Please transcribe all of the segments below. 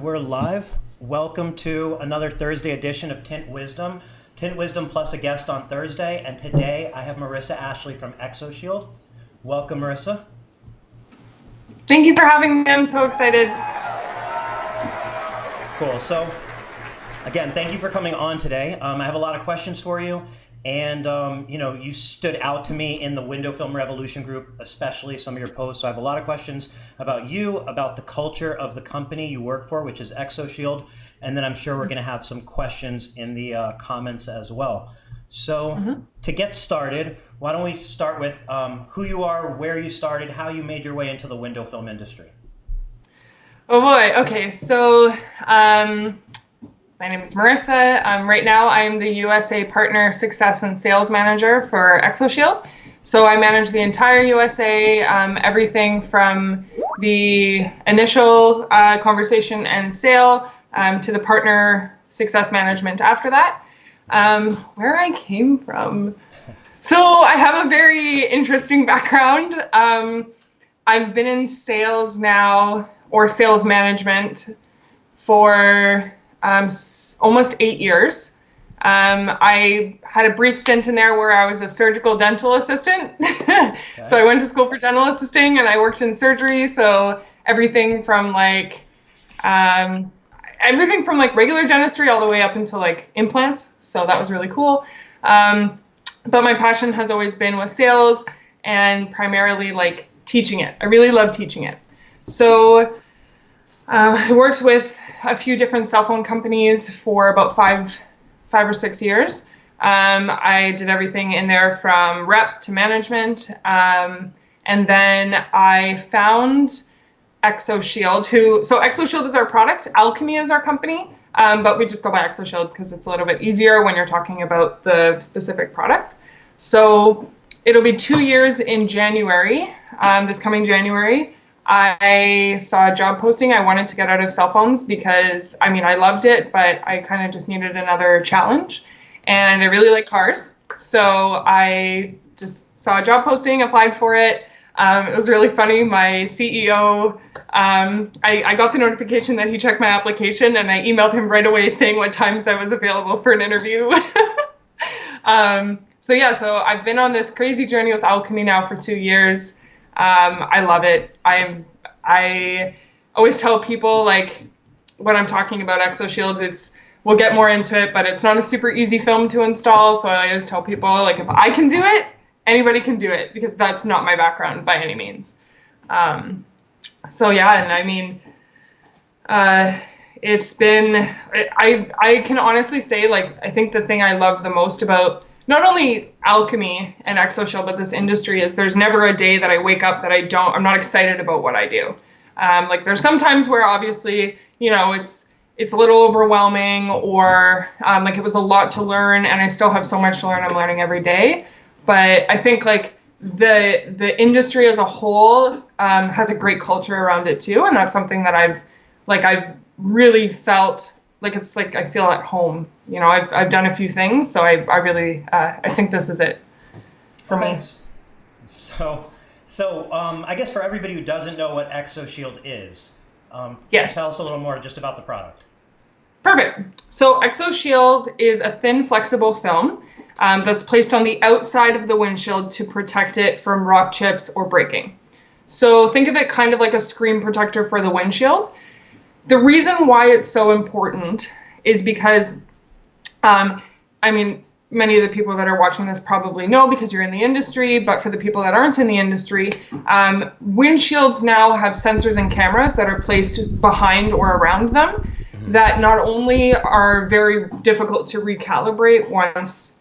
we're live. Welcome to another Thursday edition of Tint Wisdom. Tint Wisdom plus a guest on Thursday, and today I have Marissa Ashley from ExoShield. Welcome, Marissa. Thank you for having me. I'm so excited. Cool. So, again, thank you for coming on today. I have a lot of questions for you. And, you stood out to me in the Window Film Revolution group, especially some of your posts. So I have a lot of questions about you, about the culture of the company you work for, which is ExoShield. And then I'm sure we're going to have some questions in the comments as well. So to get started, why don't we start with who you are, where you started, how you made your way into the window film industry? Oh boy. Okay. So, my name is Marissa. Right now, I'm the USA Partner Success and Sales Manager for ExoShield. So I manage the entire USA, everything from the initial conversation and sale to the partner success management after that. Where I came from. So I have a very interesting background. I've been in sales now, or sales management, for almost 8 years. I had a brief stint in there where I was a surgical dental assistant. Okay. So I went to school for dental assisting and I worked in surgery. So everything from regular dentistry all the way up until like implants. So that was really cool. But my passion has always been with sales and primarily like teaching it. I really love teaching it. So I worked with a few different cell phone companies for about five or 6 years. I did everything in there from rep to management. And then I found ExoShield, so ExoShield is our product, Alchemy is our company, but we just go by ExoShield because it's a little bit easier when you're talking about the specific product. So it'll be 2 years in January, this coming January. I saw a job posting. I wanted to get out of cell phones because, I loved it, but I kind of just needed another challenge. And I really like cars. So I just saw a job posting, applied for it. It was really funny. My CEO, I got the notification that he checked my application, and I emailed him right away saying what times I was available for an interview. So I've been on this crazy journey with Alchemy now for 2 years. I love it. I always tell people, like, when I'm talking about ExoShield, we'll get more into it, but it's not a super easy film to install. So I always tell people, like, if I can do it, anybody can do it, because that's not my background by any means. It's been, I can honestly say, like, I think the thing I love the most about not only Alchemy and ExoShield, but this industry is there's never a day that I wake up that I'm not excited about what I do. There's some times where obviously, it's a little overwhelming, or it was a lot to learn, and I still have so much to learn. I'm learning every day. But I think like the industry as a whole has a great culture around it too. And that's something that I've really felt like it's like I feel at home. I've done a few things, so I really I think this is it for me. So I guess for everybody who doesn't know what ExoShield is, yes, tell us a little more just about the product. Perfect. So ExoShield is a thin, flexible film that's placed on the outside of the windshield to protect it from rock chips or breaking. So think of it kind of like a screen protector for the windshield. The reason why it's so important is because, many of the people that are watching this probably know because you're in the industry, but for the people that aren't in the industry, windshields now have sensors and cameras that are placed behind or around them that not only are very difficult to recalibrate once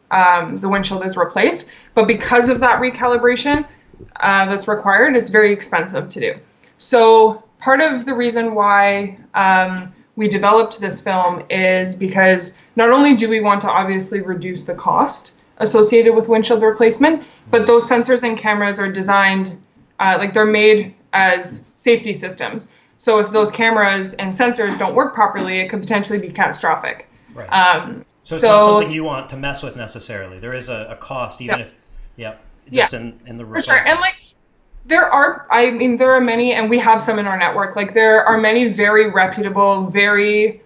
the windshield is replaced, but because of that recalibration that's required, it's very expensive to do. So part of the reason why we developed this film is because not only do we want to obviously reduce the cost associated with windshield replacement, but those sensors and cameras are designed, they're made as safety systems. So if those cameras and sensors don't work properly, it could potentially be catastrophic. Right. So it's not something you want to mess with necessarily. There is a cost, even if, in the for sure. And There are many, and we have some in our network. Like there are many very reputable, very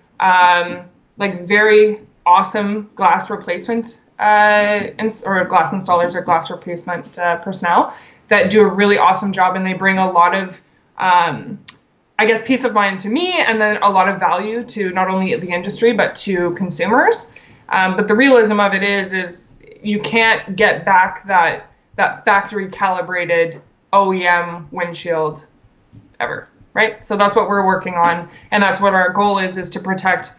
very awesome glass replacement or glass installers or glass replacement personnel that do a really awesome job, and they bring a lot of I guess peace of mind to me, and then a lot of value to not only the industry but to consumers. But the realism of it is you can't get back that factory calibrated OEM windshield ever, right? So that's what we're working on, and that's what our goal is to protect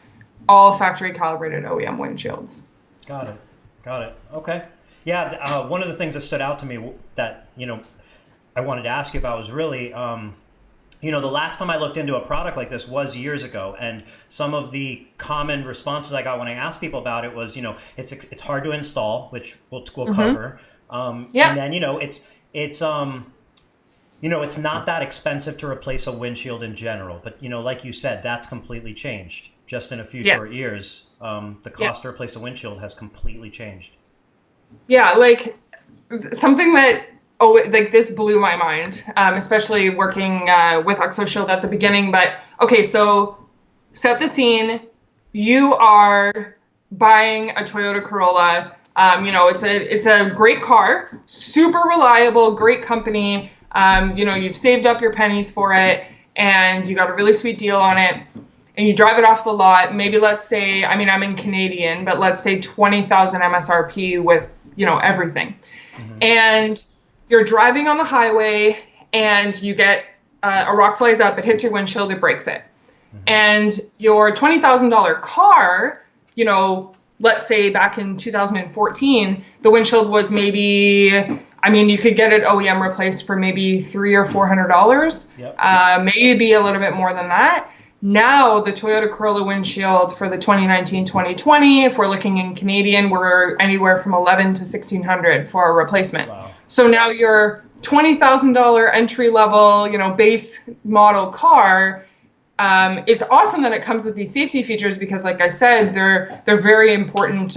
all factory calibrated OEM windshields. Got it. Okay. Yeah, one of the things that stood out to me that, I wanted to ask you about was really, the last time I looked into a product like this was years ago, and some of the common responses I got when I asked people about it was, it's hard to install, which we'll cover. And then, it's not that expensive to replace a windshield in general, but like you said, that's completely changed just in a few short years. The cost to replace a windshield has completely changed. Yeah, like something that this blew my mind, especially working with ExoShield at the beginning. But okay, so set the scene. You are buying a Toyota Corolla. It's a great car, super reliable, great company. You've saved up your pennies for it, and you got a really sweet deal on it. And you drive it off the lot. Maybe let's say, I'm in Canadian, but let's say 20,000 MSRP with everything. Mm-hmm. And you're driving on the highway, and you get a rock flies up, it hits your windshield, it breaks it. Mm-hmm. And your $20,000 car, let's say back in 2014, the windshield was maybe, you could get it OEM replaced for maybe $300 or $400, yep. Maybe a little bit more than that. Now, the Toyota Corolla windshield for the 2019-2020, if we're looking in Canadian, we're anywhere from $1,100 to $1,600 for a replacement. Wow. So now your $20,000 entry level, base model car, it's awesome that it comes with these safety features because, like I said, they're very important.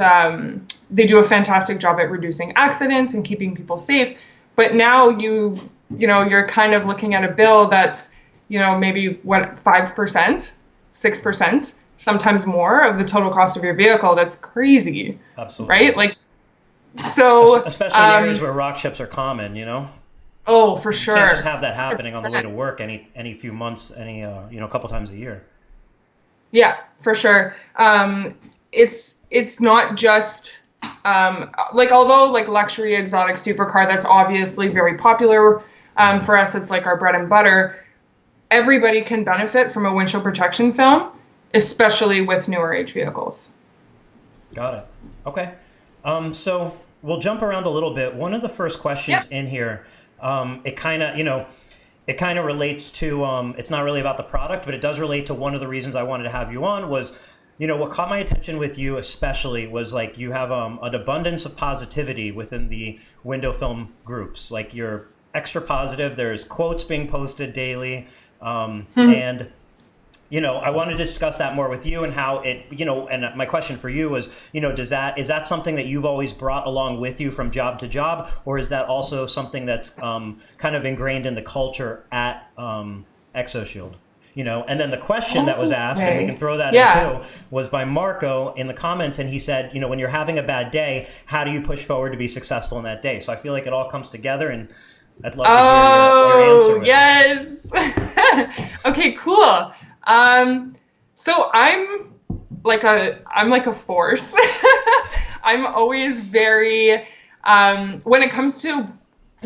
They do a fantastic job at reducing accidents and keeping people safe. But now you're kind of looking at a bill that's maybe 5%, 6%, sometimes more of the total cost of your vehicle. That's crazy. Absolutely. Right? Like, so. Especially in areas where rock chips are common, Oh, for sure. You can't just have that happening 100%. On the way to work any few months, a couple times a year. Yeah, for sure. It's not just, although luxury exotic supercar, that's obviously very popular for us. It's like our bread and butter. Everybody can benefit from a windshield protection film, especially with newer age vehicles. Got it. Okay. So we'll jump around a little bit. One of the first questions in here, it kind of relates to, it's not really about the product, but it does relate to one of the reasons I wanted to have you on was, what caught my attention with you especially was you have an abundance of positivity within the window film groups. Like you're extra positive. There's quotes being posted daily. And, I want to discuss that more with you and how it, and my question for you is, is that something that you've always brought along with you from job to job, or is that also something that's kind of ingrained in the culture at ExoShield? And then the question that was asked, and we can throw that in too, was by Marco in the comments, and he said, when you're having a bad day, how do you push forward to be successful in that day? So I feel like it all comes together, and I'd love to hear your answer with yes. Okay, cool. So I'm like a force. I'm always very, when it comes to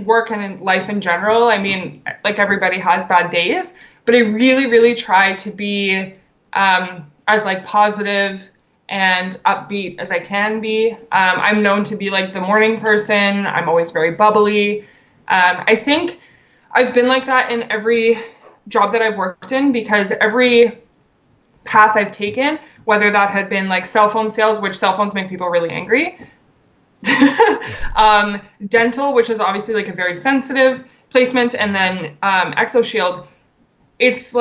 work and in life in general, everybody has bad days, but I really, really try to be, as positive and upbeat as I can be. I'm known to be the morning person. I'm always very bubbly. I think I've been like that in every job that I've worked in because every path I've taken, whether that had been cell phone sales, which cell phones make people really angry, dental, which is obviously a very sensitive placement, and then ExoShield, it's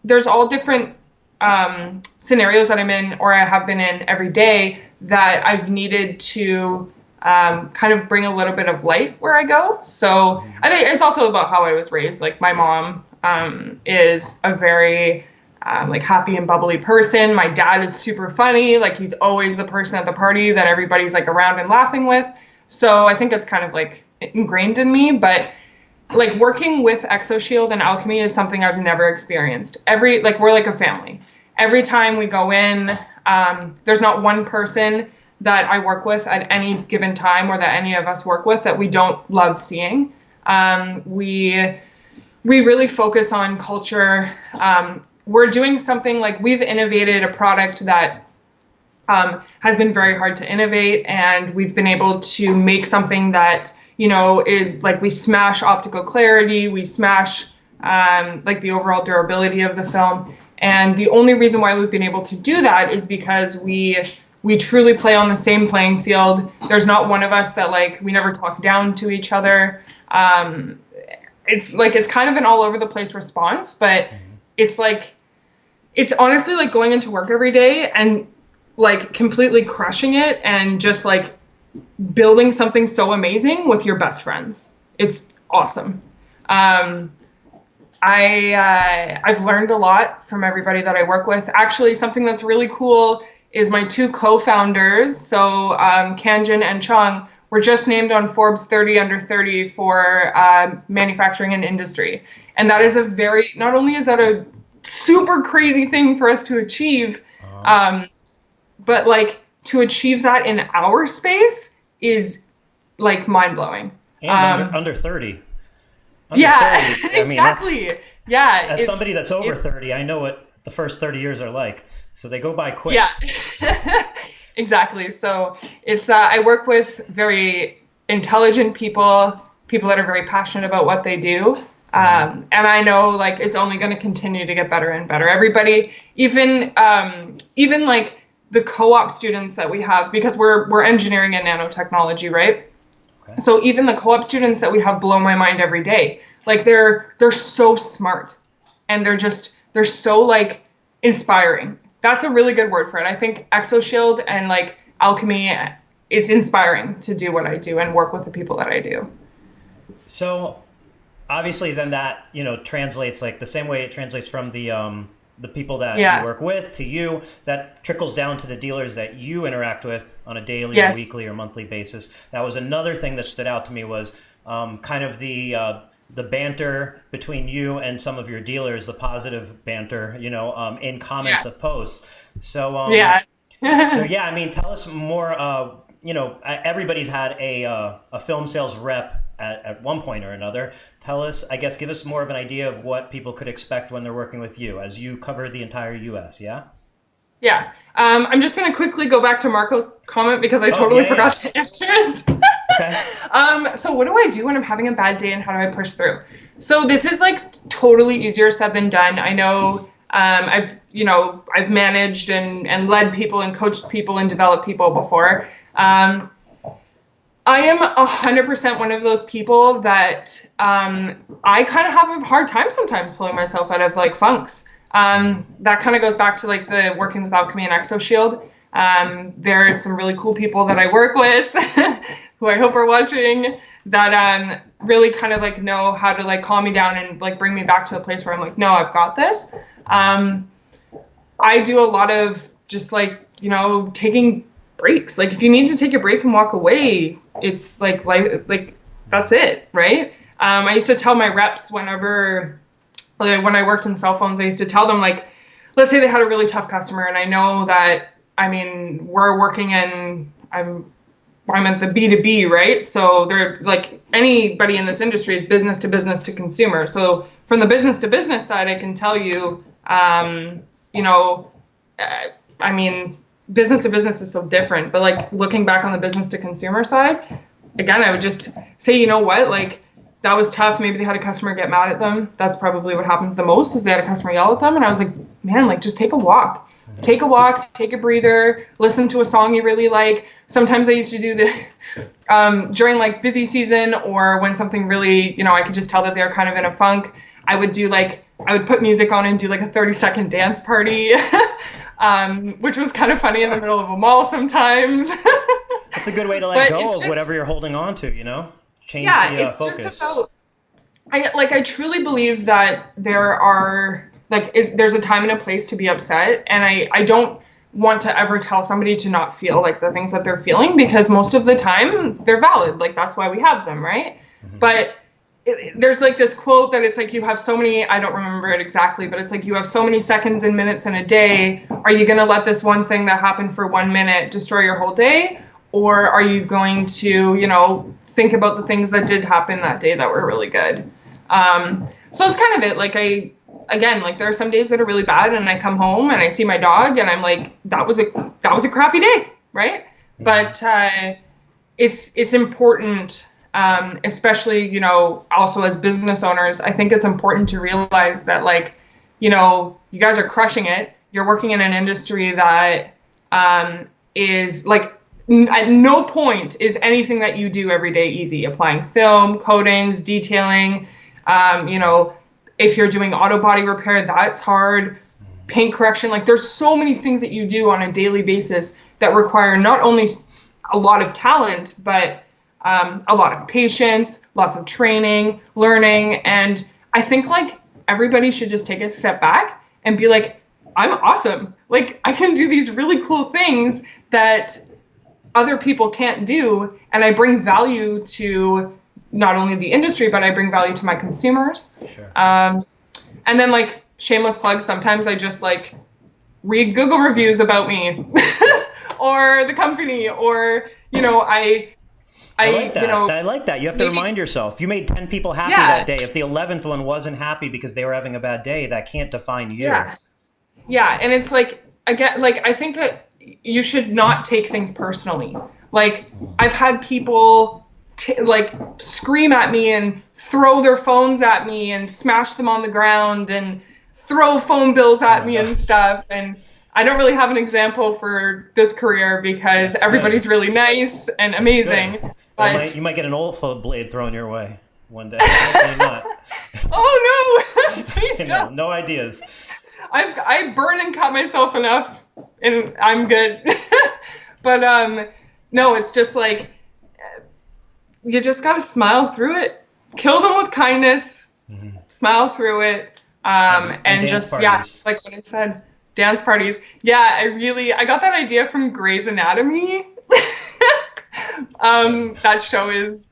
there's all different scenarios that I'm in or I have been in every day that I've needed to kind of bring a little bit of light where I go. So I think it's also about how I was raised. Like my mom is a very like happy and bubbly person. My dad is super funny. Like he's always the person at the party that everybody's like around and laughing with. So I think it's kind of like ingrained in me. But like working with ExoShield and Alchemy is something I've never experienced. We're like a family. Every time we go in, there's not one person that I work with at any given time or that any of us work with that we don't love seeing. We really focus on culture. We're doing something like we've innovated a product that has been very hard to innovate, and we've been able to make something that, is like we smash optical clarity, we smash like the overall durability of the film. And the only reason why we've been able to do that is because we truly play on the same playing field. There's not one of us that like we never talk down to each other. It's kind of an all over the place response, but it's honestly like going into work every day and like completely crushing it and just like building something so amazing with your best friends. It's awesome. I've learned a lot from everybody that I work with. Actually, something that's really cool is my two co-founders. So Kanjin and Chung were just named on Forbes 30 Under 30 for manufacturing and industry. And that is not only is that a super crazy thing for us to achieve, but like to achieve that in our space is like mind blowing. And under 30. Yeah, 30. I mean, exactly. As somebody that's over 30, I know what the first 30 years are like. So they go by quick. Yeah, exactly. So it's I work with very intelligent people that are very passionate about what they do. And I know like it's only going to continue to get better and better. Everybody, even like the co-op students that we have, because we're engineering and nanotechnology, right? Okay. So even the co-op students that we have blow my mind every day. Like they're so smart, and they're so like inspiring. That's a really good word for it. I think ExoShield and like Alchemy, it's inspiring to do what I do and work with the people that I do. So obviously then that, translates like the same way it translates from the people that you work with to you, that trickles down to the dealers that you interact with on a daily or weekly or monthly basis. That was another thing that stood out to me was kind of the banter between you and some of your dealers, the positive banter, in comments of posts. So, I mean, tell us more, everybody's had a film sales rep at one point or another. Tell us, I guess, give us more of an idea of what people could expect when they're working with you as you cover the entire US, yeah? Yeah. I'm just going to quickly go back to Marco's comment because I totally forgot to answer it. Okay. So what do I do when I'm having a bad day and how do I push through? So this is like totally easier said than done. I know I've managed and led people and coached people and developed people before. I am 100% one of those people that I kind of have a hard time sometimes pulling myself out of like funks. That kind of goes back to like the working with Alchemy and ExoShield. There's some really cool people that I work with who I hope are watching that really kind of like know how to like calm me down and like bring me back to a place where I'm like, no, I've got this. I do a lot of just like, taking breaks. Like if you need to take a break and walk away, it's like that's it, right? I used to tell my reps whenever, like, when I worked in cell phones, I used to tell them like, let's say they had a really tough customer, and I know that, I mean, we're working in, I'm at the B2B, right? So they're like, anybody in this industry is business to consumer. So from the business to business side, I can tell you, I mean, business to business is so different, but like looking back on the business to consumer side, again, I would just say, you know what, like that was tough. Maybe they had a customer get mad at them. That's probably what happens the most is they had a customer yell at them. And I was like, man, like just take a walk, take a breather, listen to a song you really like. Sometimes I used to do the, during like busy season or when something really, I could just tell that they're kind of in a funk. I would put music on and do like a 30-second dance party. which was kind of funny in the middle of a mall sometimes. It's a good way to let But go it's of just, whatever you're holding on to, you know? Change yeah, the it's just focus. about, I truly believe that there are, like, there's a time and a place to be upset. And I don't want to ever tell somebody to not feel like the things that they're feeling, because most of the time they're valid. Like, that's why we have them, right? But there's like this quote that it's like, you have so many, I don't remember it exactly, but it's like, you have so many seconds and minutes in a day. Are you going to let this one thing that happened for 1 minute destroy your whole day? Or are you going to, think about the things that did happen that day that were really good? So it's kind of it. Like, again, like, there are some days that are really bad, and I come home and I see my dog and I'm like, that was a crappy day, right? But it's important, especially, also as business owners. I think it's important to realize that, like, you guys are crushing it. You're working in an industry that is like, at no point is anything that you do every day easy. Applying film, coatings, detailing, if you're doing auto body repair, that's hard. Paint correction, like, there's so many things that you do on a daily basis that require not only a lot of talent, but a lot of patience, lots of training, learning. And I think, like, everybody should just take a step back and be like, I'm awesome. Like, I can do these really cool things that other people can't do. And I bring value to not only the industry, but I bring value to my consumers. Sure. And then, like, shameless plug, sometimes I just, like, read Google reviews about me or the company, or, I like that. I I like that. You have to maybe, remind yourself. You made 10 people happy that yeah, day. If the 11th one wasn't happy because they were having a bad day, that can't define you. yeah, yeah. And it's like, again, like, I think that you should not take things personally. Like, I've had people like scream at me and throw their phones at me and smash them on the ground and throw phone bills Oh at my me and gosh. stuff. And I don't really have an example for this career because That's good. everybody's really nice and That's good. amazing. Well, But you might get an Olfa blade thrown your way one day. Hopefully not. oh no, please You know, don't. no ideas. I burn and cut myself enough, and I'm good. But no, it's just like, you just gotta smile through it. Kill them with kindness. Smile through it. And And dance just, yeah, parties. like what I said, dance parties. Yeah, I got that idea from Grey's Anatomy. Good. That show is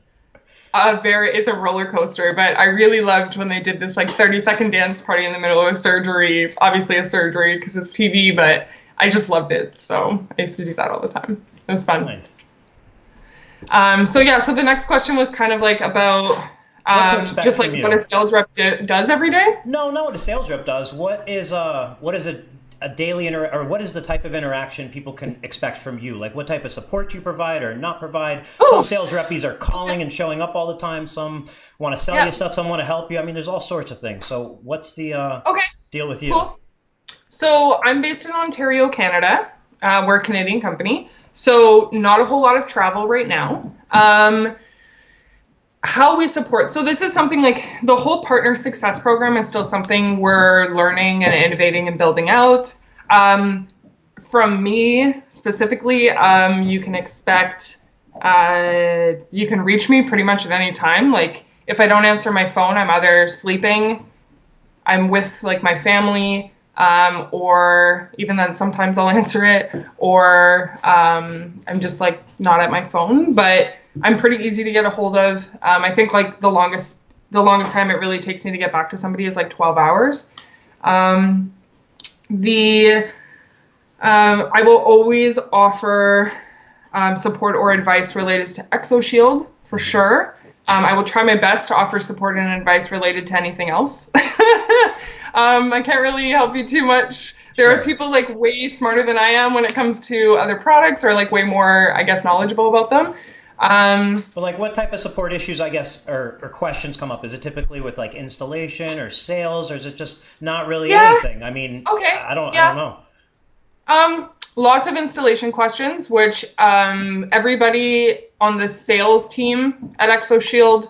it's a roller coaster, but I really loved when they did this, like, 30-second dance party in the middle of a surgery. Obviously a surgery because it's TV, but I just loved it. So I used to do that all the time. It was fun. Nice. So yeah, so the next question was kind of like about What to expect just like from what a you? sales rep does every day. No, not what a sales rep does. What is a daily or what is the type of interaction people can expect from you? Like, what type of support you provide or not provide? Some Oh, sales reppies are calling and showing up all the time. Some want to sell you yeah. stuff. Some want to help you. I mean, there's all sorts of things. So, what's the Okay, deal with you? cool. So I'm based in Ontario, Canada. We're a Canadian company, so not a whole lot of travel right now. How we support. So this is something, like, the whole partner success program is still something we're learning and innovating and building out. From me specifically, you can expect, you can reach me pretty much at any time. Like, if I don't answer my phone, I'm either sleeping, I'm with, like, my family, or even then sometimes I'll answer it, or I'm just, like, not at my phone. But I'm pretty easy to get a hold of. I think, like, the longest time it really takes me to get back to somebody is like 12 hours. Um, the I will always offer support or advice related to ExoShield for sure. I will try my best to offer support and advice related to anything else. I can't really help you too much. There are Sure. people, like, way smarter than I am when it comes to other products, or, like, way more, I guess, knowledgeable about them. But like, what type of support issues, I guess, or questions come up? Is it typically with like installation or sales, or is it just not really Yeah. anything? I mean, Okay. I don't Yeah. know. Lots of installation questions, which everybody on the sales team at ExoShield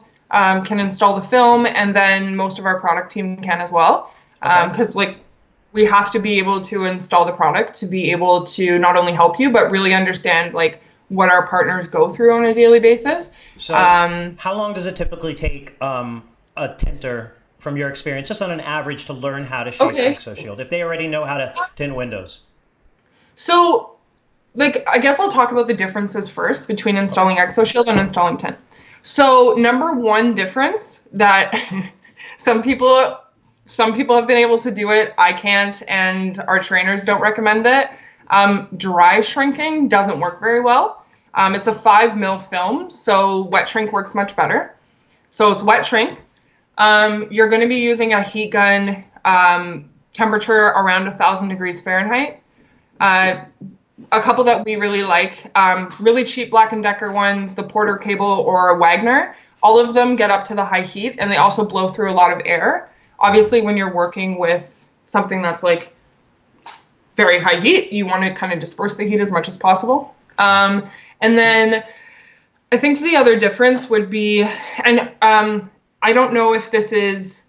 can install the film, and then most of our product team can as well. Okay. Because, like, we have to be able to install the product to be able to not only help you, but really understand like what our partners go through on a daily basis. So how long does it typically take a tinter, from your experience, just on an average, to learn how to shape Okay. ExoShield if they already know how to tint windows? So, like, I guess I'll talk about the differences first between installing ExoShield and installing Tint. So, number one difference that some people have been able to do it, I can't, and our trainers don't recommend it. Dry shrinking doesn't work very well. It's a 5 mil film, so wet shrink works much better. So it's wet shrink. You're going to be using a heat gun, temperature around 1,000 degrees Fahrenheit. A couple that we really like, really cheap Black & Decker ones, the Porter Cable or Wagner, all of them get up to the high heat, and they also blow through a lot of air. Obviously, when you're working with something that's like very high heat, you want to kind of disperse the heat as much as possible. And then I think the other difference would be, and I don't know if this is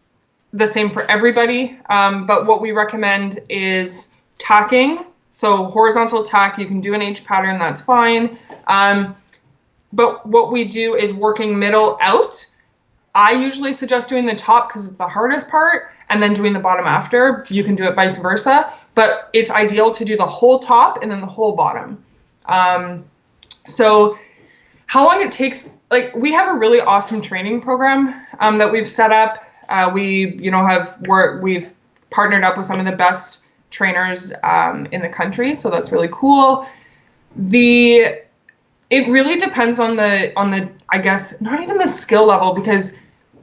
the same for everybody, but what we recommend is tacking. So horizontal tack, you can do an H pattern, that's fine. But what we do is working middle out. I usually suggest doing the top because it's the hardest part, and then doing the bottom after. You can do it vice versa, but it's ideal to do the whole top and then the whole bottom. So how long it takes, like, we have a really awesome training program that we've set up. We've partnered up with some of the best trainers in the country, so that's really cool. It really depends on the I guess not even the skill level, because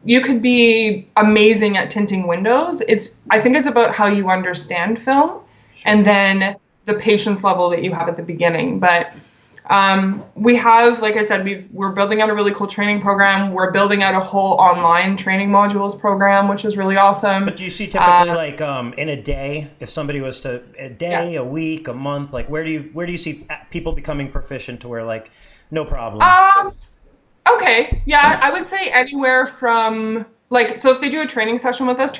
you could be amazing at tinting windows. I think it's about how you understand film, and then the patience level that you have at the beginning. But we have, like I said, we're building out a really cool training program. We're building out a whole online training modules program, which is really awesome. But do you see typically like in a day, if somebody was to a week, a month, like where do you see people becoming proficient to where like no problem? Okay, yeah, I would say anywhere from so if they do a training session with us,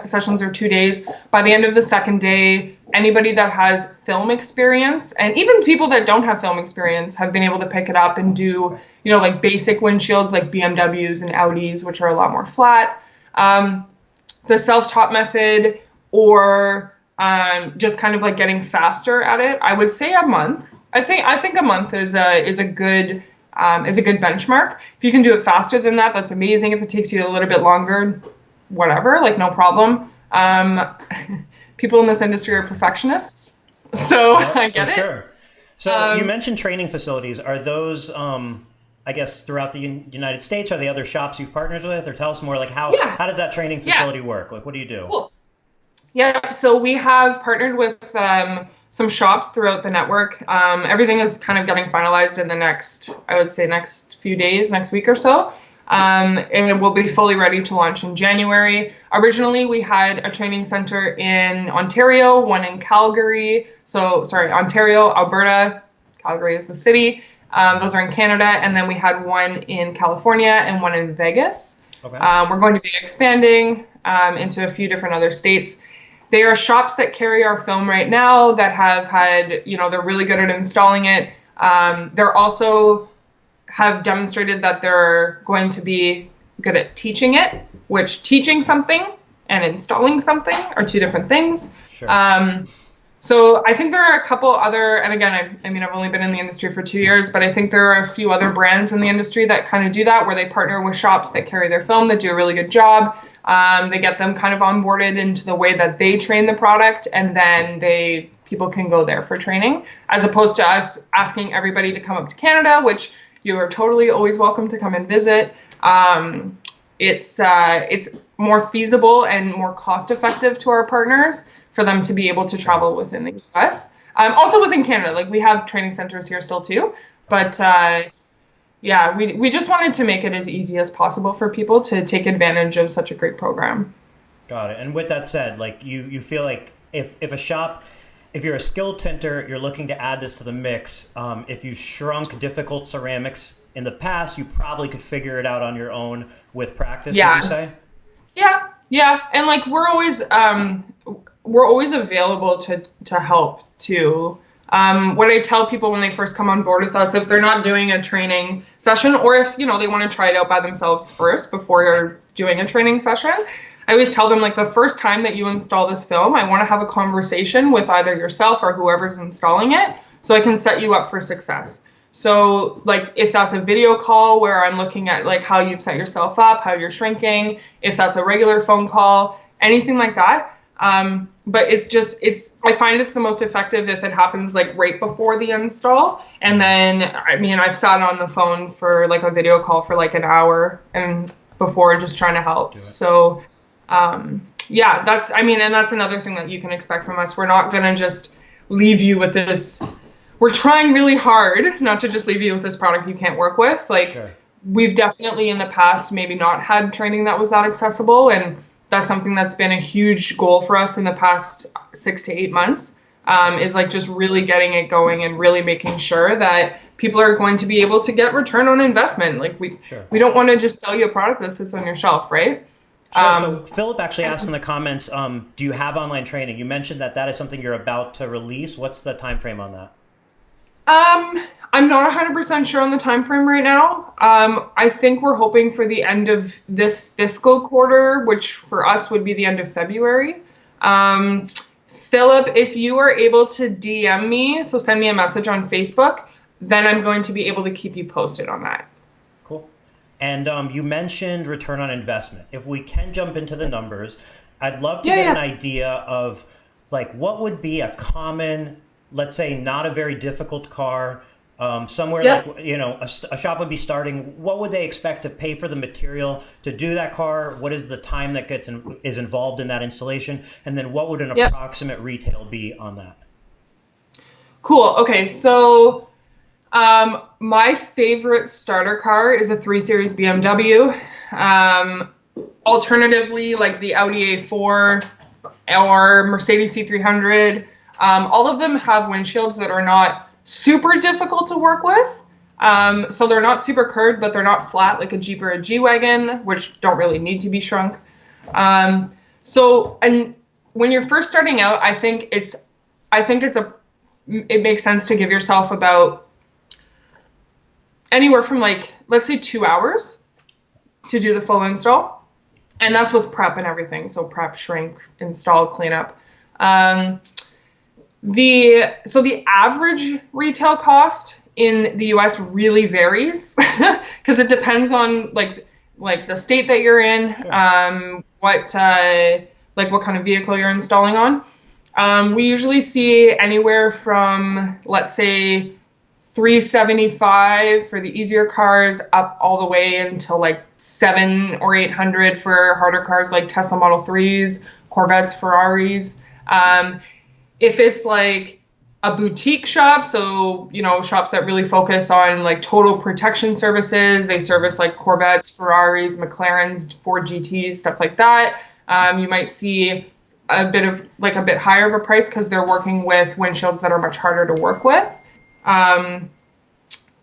sessions are 2 days. By the end of the second day, anybody that has film experience, and even people that don't have film experience, have been able to pick it up and do, like basic windshields like BMWs and Audis, which are a lot more flat. The self-taught method, or just kind of like getting faster at it, I would say a month. I think a month is a good benchmark. If you can do it faster than that, that's amazing. If it takes you a little bit longer, whatever, like no problem. People in this industry are perfectionists, so I get it. Sure. So you mentioned training facilities. Are those, I guess, throughout the United States? Are they other shops you've partnered with? Or tell us more, like how does that training facility work? Like, what do you do? Cool. Yeah, so we have partnered with some shops throughout the network. Everything is kind of getting finalized in the next few days, next week or so. And it will be fully ready to launch in January. Originally, we had a training center in Ontario, one in Calgary. Ontario, Alberta, Calgary is the city. Those are in Canada. And then we had one in California and one in Vegas. Okay. We're going to be expanding into a few different other states. They are shops that carry our film right now that have had, they're really good at installing it. They're also have demonstrated that they're going to be good at teaching it, which teaching something and installing something are two different things. Sure. So I think there are a couple other, and again, I mean, I've only been in the industry for 2 years, but I think there are a few other brands in the industry that kind of do that, where they partner with shops that carry their film that do a really good job. They get them kind of onboarded into the way that they train the product, and then people can go there for training, as opposed to us asking everybody to come up to Canada, which you are totally always welcome to come and visit. It's more feasible and more cost effective to our partners for them to be able to travel within the US. Also within Canada, like we have training centers here still too, but we just wanted to make it as easy as possible for people to take advantage of such a great program. Got it. And with that said, like you feel like if you're a skilled tinter, you're looking to add this to the mix. If you shrunk difficult ceramics in the past, you probably could figure it out on your own with practice, would you say? Yeah. And like we're always, we're always available to help too. What I tell people when they first come on board with us, if they're not doing a training session, or if they want to try it out by themselves first before you're doing a training session, I always tell them, like, the first time that you install this film, I want to have a conversation with either yourself or whoever's installing it, so I can set you up for success. So, like, if that's a video call where I'm looking at like how you've set yourself up, how you're shrinking, if that's a regular phone call, anything like that. But I find it's the most effective if it happens like right before the install. And then, I mean, I've sat on the phone for like a video call for like an hour and before, just trying to help. So, yeah, and that's another thing that you can expect from us. We're not going to just leave you with this. We're trying really hard not to just leave you with this product you can't work with. Like, sure. We've definitely in the past maybe not had training that was that accessible, and that's something that's been a huge goal for us in the past 6 to 8 months, is like just really getting it going and really making sure that people are going to be able to get return on investment. Like, we don't want to just sell you a product that sits on your shelf, right? Sure. So Philip actually asked in the comments, do you have online training? You mentioned that is something you're about to release. What's the time frame on that? I'm not 100% sure on the time frame right now. I think we're hoping for the end of this fiscal quarter, which for us would be the end of February. Philip, if you are able to DM me, so send me a message on Facebook, then I'm going to be able to keep you posted on that. Cool. And you mentioned return on investment. If we can jump into the numbers, I'd love to get an idea of like what would be a common, let's say not a very difficult car, somewhere like, a shop would be starting. What would they expect to pay for the material to do that car? What is the time that is involved in that installation? And then what would an approximate retail be on that? Cool. Okay. So my favorite starter car is a 3 Series BMW. Alternatively, like the Audi A4 or Mercedes C300. All of them have windshields that are not super difficult to work with. So they're not super curved, but they're not flat like a Jeep or a G-Wagon, which don't really need to be shrunk. And when you're first starting out, I think it makes sense to give yourself about anywhere from like, let's say 2 hours to do the full install. And that's with prep and everything. So prep, shrink, install, cleanup. The average retail cost in the US really varies because it depends on like the state that you're in, what kind of vehicle you're installing on. We usually see anywhere from, let's say, $375 for the easier cars up all the way until like $700 or $800 for harder cars like Tesla Model 3s, Corvettes, Ferraris. If it's like a boutique shop, so, shops that really focus on like total protection services, they service like Corvettes, Ferraris, McLarens, Ford GTs, stuff like that. You might see a bit higher of a price because they're working with windshields that are much harder to work with.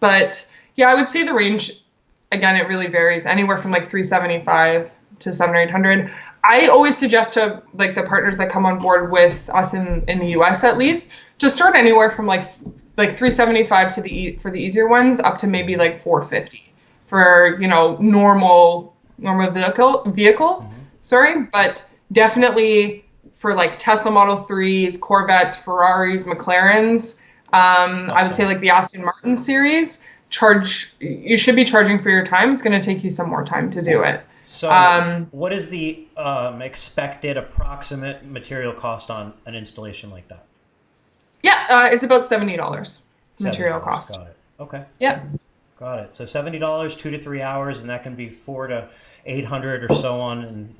But yeah, I would say the range, again, it really varies anywhere from like $375 to $700 or $800. I always suggest to like the partners that come on board with us in the US at least to start anywhere from like $375 for the easier ones up to maybe like $450 for normal vehicles. Mm-hmm. Sorry, but definitely for like Tesla Model 3s, Corvettes, Ferraris, McLarens, I would say like the Aston Martin series, you should be charging for your time. It's going to take you some more time to do it. So what is the expected approximate material cost on an installation like that? Yeah, it's about $70 material cost. Got it. Okay. Yeah. Got it. So $70, 2 to 3 hours, and that can be $400 to $800 or so on, and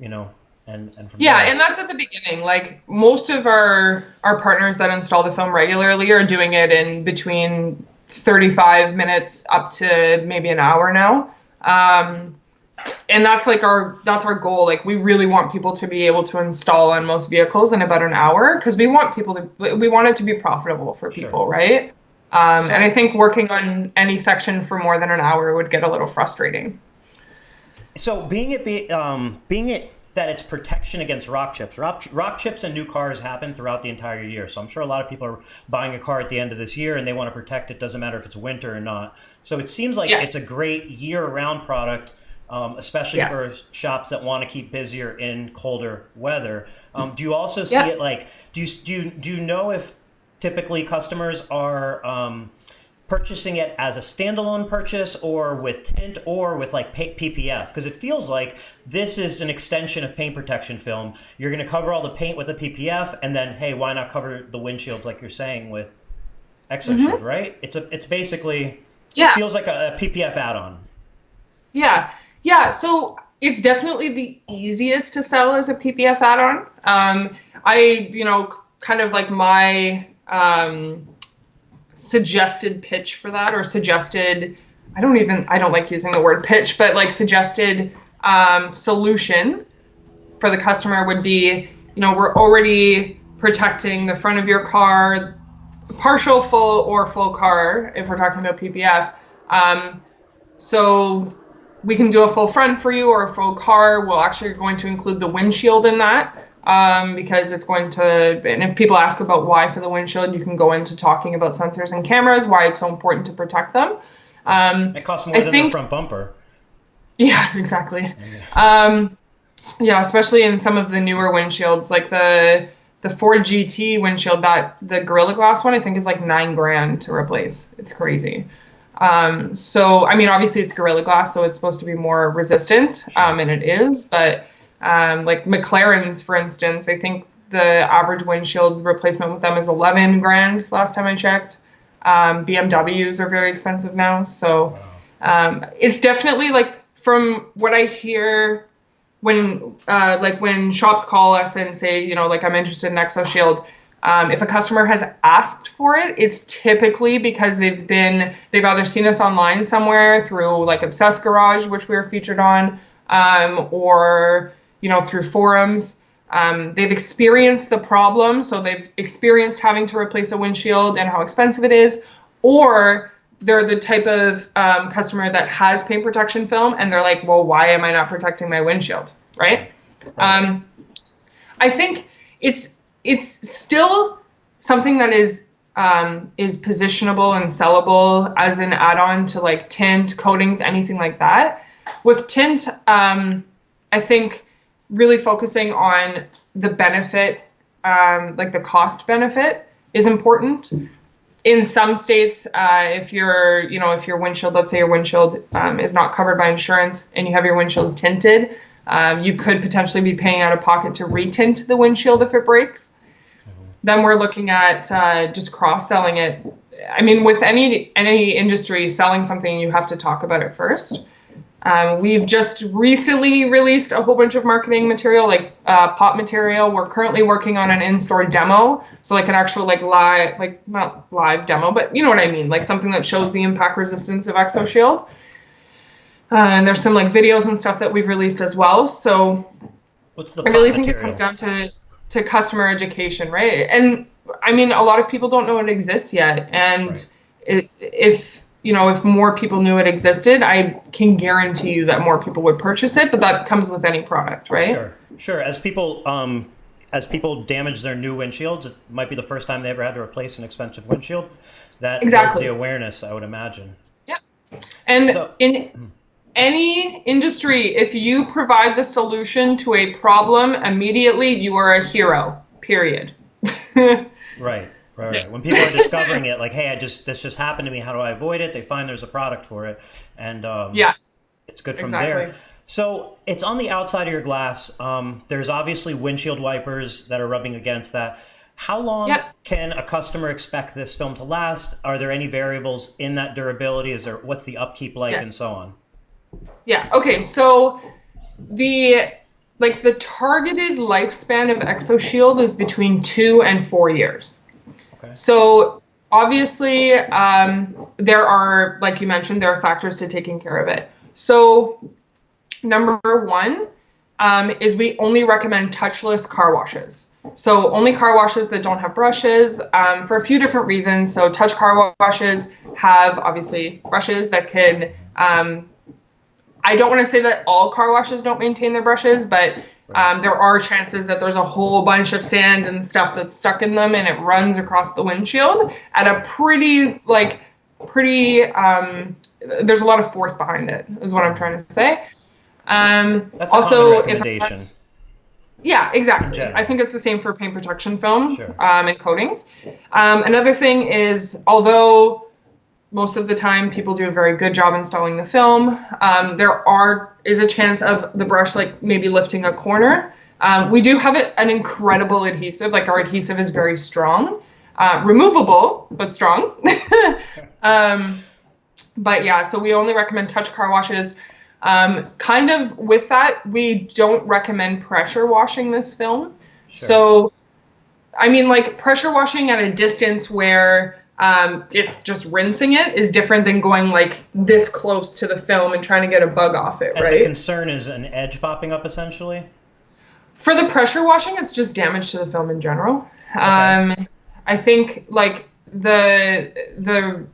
from there. And that's at the beginning. Like most of our partners that install the film regularly are doing it in between 35 minutes up to maybe an hour now. And that's our goal. Like we really want people to be able to install on most vehicles in about an hour because we want it to be profitable for people, right? And I think working on any section for more than an hour would get a little frustrating. So being it that it's protection against rock chips. Rock chips in new cars happen throughout the entire year. So I'm sure a lot of people are buying a car at the end of this year and they want to protect it. Doesn't matter if it's winter or not. So it seems like it's a great year-round product, especially for shops that want to keep busier in colder weather. Do you also see it like, do you know if typically customers are purchasing it as a standalone purchase or with tint or with like PPF? Because it feels like this is an extension of paint protection film. You're going to cover all the paint with a PPF, and then, hey, why not cover the windshields like you're saying with ExoShield, right? It's basically, it feels like a PPF add-on. Yeah, so it's definitely the easiest to sell as a PPF add-on. Kind of like my suggested pitch for that, or suggested, I don't like using the word pitch, but like suggested solution for the customer would be, we're already protecting the front of your car, partial, full, or full car, if we're talking about PPF. So we can do a full front for you or a full car. We're actually going to include the windshield in that. Because it's going to, and if people ask about why for the windshield, you can go into talking about sensors and cameras, why it's so important to protect them. It costs more than the front bumper. Yeah, exactly. Especially in some of the newer windshields, like the Ford GT windshield, that the Gorilla Glass one, I think is like $9,000 to replace. It's crazy. So, I mean, obviously it's Gorilla Glass, so it's supposed to be more resistant, and it is, but like McLaren's, for instance, I think the average windshield replacement with them is $11,000 last time I checked. BMWs are very expensive now. So it's definitely, like, from what I hear when shops call us and say, like, I'm interested in ExoShield, if a customer has asked for it, it's typically because they've either seen us online somewhere through like Obsessed Garage, which we were featured on, or through forums. They've experienced the problem, so they've experienced having to replace a windshield and how expensive it is, or they're the type of customer that has paint protection film and they're like, well, why am I not protecting my windshield, right? I think it's still something that is positionable and sellable as an add-on to like tint, coatings, anything like that. With tint, I think really focusing on the benefit, like the cost benefit, is important. In some states, if your windshield, let's say your windshield is not covered by insurance and you have your windshield tinted, you could potentially be paying out of pocket to retint the windshield if it breaks. Then we're looking at just cross-selling it. I mean, with any industry, selling something, you have to talk about it first. We've just recently released a whole bunch of marketing material, like pop material. We're currently working on an in-store demo, so like an actual live, like not live demo, but you know what I mean, like something that shows the impact resistance of ExoShield. And there's some like videos and stuff that we've released as well. So what's the I really think material? it comes down to customer education, right? And I mean, a lot of people don't know it exists yet, and if more people knew it existed, I can guarantee you that more people would purchase it, but that comes with any product, right? Sure. As people damage their new windshields, it might be the first time they ever had to replace an expensive windshield. That builds the awareness, I would imagine. Yeah. And in any industry, if you provide the solution to a problem immediately, you are a hero, period. Right. When people are discovering it, like, hey, this just happened to me. How do I avoid it? They find there's a product for it, and it's good from there. So it's on the outside of your glass. There's obviously windshield wipers that are rubbing against that. How long can a customer expect this film to last? Are there any variables in that durability? What's the upkeep like, and so on? Yeah. Okay. So the targeted lifespan of ExoShield is between 2 and 4 years. Okay. So obviously, there are, like you mentioned, there are factors to taking care of it. So number one is we only recommend touchless car washes. So only car washes that don't have brushes, for a few different reasons. So touch car washes have obviously brushes that can I don't want to say that all car washes don't maintain their brushes, but there are chances that there's a whole bunch of sand and stuff that's stuck in them and it runs across the windshield at a there's a lot of force behind it, is what I'm trying to say. That's a Also, common recommendation. Yeah, exactly. general. I think it's the same for paint protection film Sure. and coatings. Another thing is, although most of the time people do a very good job installing the film, is a chance of the brush like maybe lifting a corner. We do have an incredible adhesive. Like our adhesive is very strong, removable but strong. But yeah, so we only recommend touch car washes. Kind of with that, we don't recommend pressure washing this film. Sure. So, I mean, like pressure washing at a distance where it's just rinsing it is different than going like this close to the film and trying to get a bug off it, And right? the concern is an edge popping up, essentially? For the pressure washing, it's just damage to the film in general. Okay. I think like the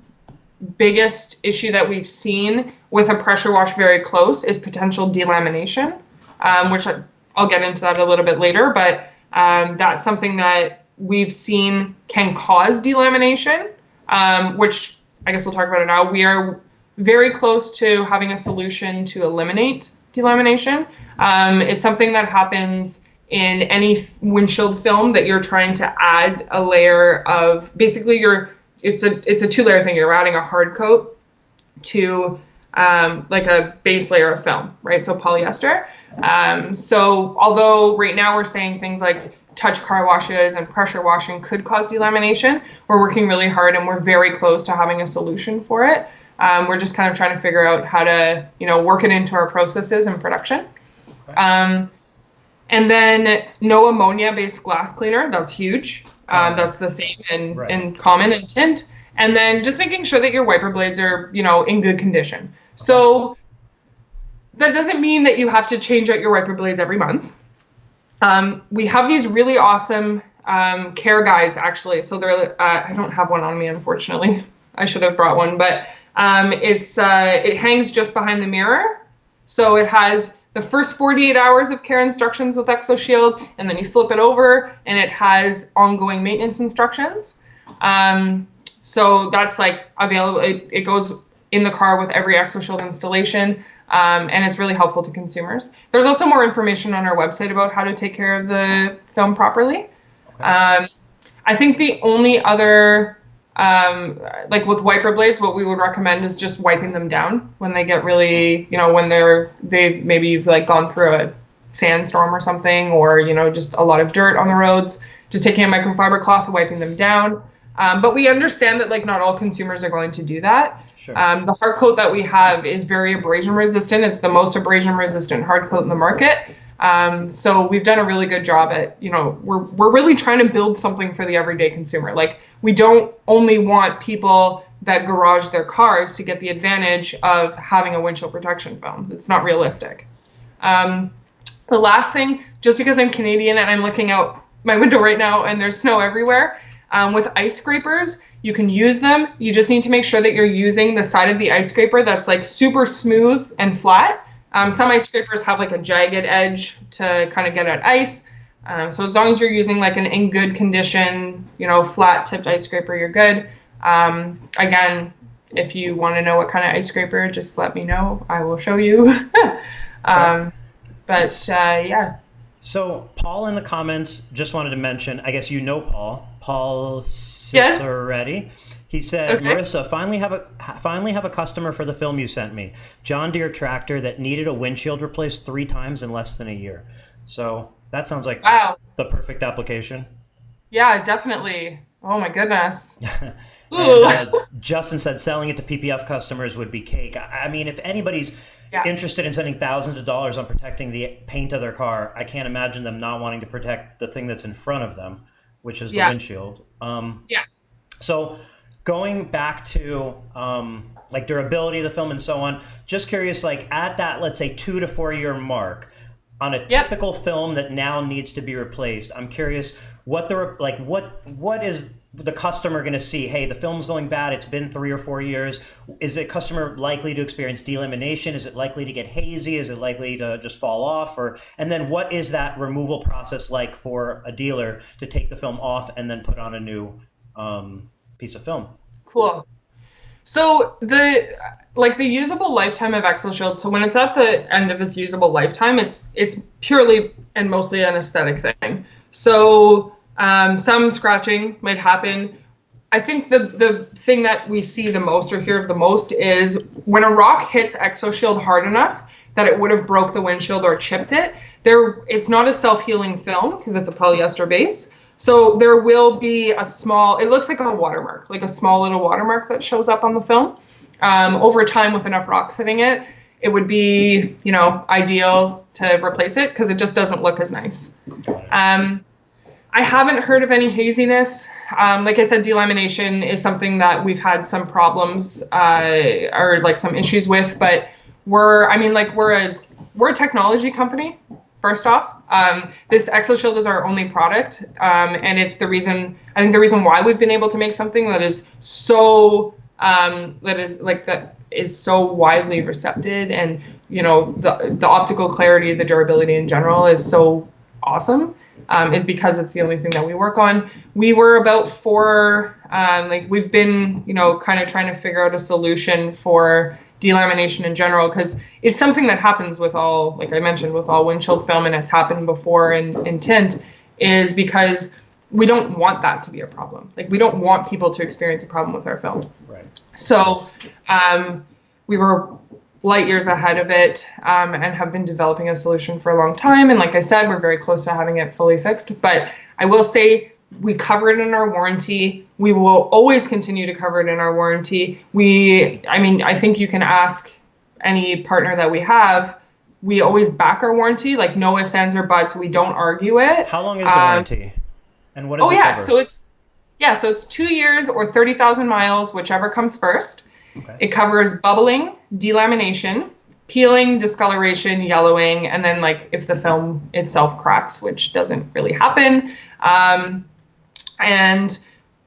biggest issue that we've seen with a pressure wash very close is potential delamination, which I'll get into that a little bit later, but that's something that we've seen can cause delamination, which I guess we'll talk about it now. We are very close to having a solution to eliminate delamination. It's something that happens in any windshield film that you're trying to add a layer of, basically it's a two-layer thing. You're adding a hard coat to like a base layer of film, right? So polyester. So although right now we're saying things like touch car washes and pressure washing could cause delamination, we're working really hard and we're very close to having a solution for it. We're just kind of trying to figure out how to, work it into our processes and production. Okay. And then no ammonia-based glass cleaner. That's huge. That's the same in common and tint. And then just making sure that your wiper blades are, in good condition. So that doesn't mean that you have to change out your wiper blades every month. We have these really awesome care guides, actually. So they're I don't have one on me, unfortunately. I should have brought one, but it hangs just behind the mirror. So it has the first 48 hours of care instructions with ExoShield, and then you flip it over and it has ongoing maintenance instructions. So that's like available. It goes in the car with every ExoShield installation, and it's really helpful to consumers. There's also more information on our website about how to take care of the film properly. Okay. I think the only other, like with wiper blades, what we would recommend is just wiping them down when they get really, when maybe you've like gone through a sandstorm or something, or, just a lot of dirt on the roads, just taking a microfiber cloth and wiping them down. But we understand that like not all consumers are going to do that. Sure. The hard coat that we have is very abrasion resistant. It's the most abrasion resistant hard coat in the market. So we've done a really good job at, we're really trying to build something for the everyday consumer. Like we don't only want people that garage their cars to get the advantage of having a windshield protection film. It's not realistic. The last thing, just because I'm Canadian and I'm looking out my window right now and there's snow everywhere, with ice scrapers, you can use them. You just need to make sure that you're using the side of the ice scraper that's like super smooth and flat. Some ice scrapers have like a jagged edge to kind of get at ice. So as long as you're using like an in good condition, flat tipped ice scraper, you're good. Again, if you want to know what kind of ice scraper, just let me know. I will show you. Yeah. So Paul in the comments just wanted to mention, I guess Paul Ciceretti. Yes. He said, okay. Marissa, finally have a customer for the film you sent me. John Deere tractor that needed a windshield replaced 3 times in less than a year. So that sounds like the perfect application. Yeah, definitely. Oh my goodness. And, Justin said selling it to PPF customers would be cake. I mean, if anybody's interested in spending thousands of dollars on protecting the paint of their car, I can't imagine them not wanting to protect the thing that's in front of them, which is the windshield. So going back to like durability of the film and so on, just curious, like at that, let's say 2 to 4 year mark on a typical film that now needs to be replaced, I'm curious what is the customer going to see, hey, the film's going bad, it's been 3 or 4 years? Is the customer likely to experience delamination? Is it likely to get hazy? Is it likely to just fall off? And then what is that removal process like for a dealer to take the film off and then put on a new piece of film? Cool. So the usable lifetime of ExoShield, so when it's at the end of its usable lifetime, it's purely and mostly an aesthetic thing. So some scratching might happen. I think the thing that we see the most or hear of the most is when a rock hits ExoShield hard enough that it would have broke the windshield or chipped it. It's not a self-healing film because it's a polyester base. So there will be a small, it looks like a watermark, like a small little watermark that shows up on the film. Over time, with enough rocks hitting it, it would be, ideal to replace it because it just doesn't look as nice. I haven't heard of any haziness. Like I said, delamination is something that we've had some problems or like some issues with, but we're a technology company. First off, this ExoShield is our only product, and it's the reason why we've been able to make something that is so so widely accepted, and the optical clarity, the durability in general is so awesome. Is because it's the only thing that we work on. We were about we've been kind of trying to figure out a solution for delamination in general, because it's something that happens with all, like I mentioned, with all windshield film, and it's happened before in tint, is because we don't want that to be a problem. Like, we don't want people to experience a problem with our film. Right. So we were light years ahead of it, and have been developing a solution for a long time. And like I said, we're very close to having it fully fixed. But I will say, we cover it in our warranty. We will always continue to cover it in our warranty. I think you can ask any partner that we have. We always back our warranty, like no ifs, ands, or buts. We don't argue it. How long is the warranty? And what does it cover? So it's 2 years or 30,000 miles, whichever comes first. Okay. It covers bubbling, delamination, peeling, discoloration, yellowing, and then like if the film itself cracks, which doesn't really happen. And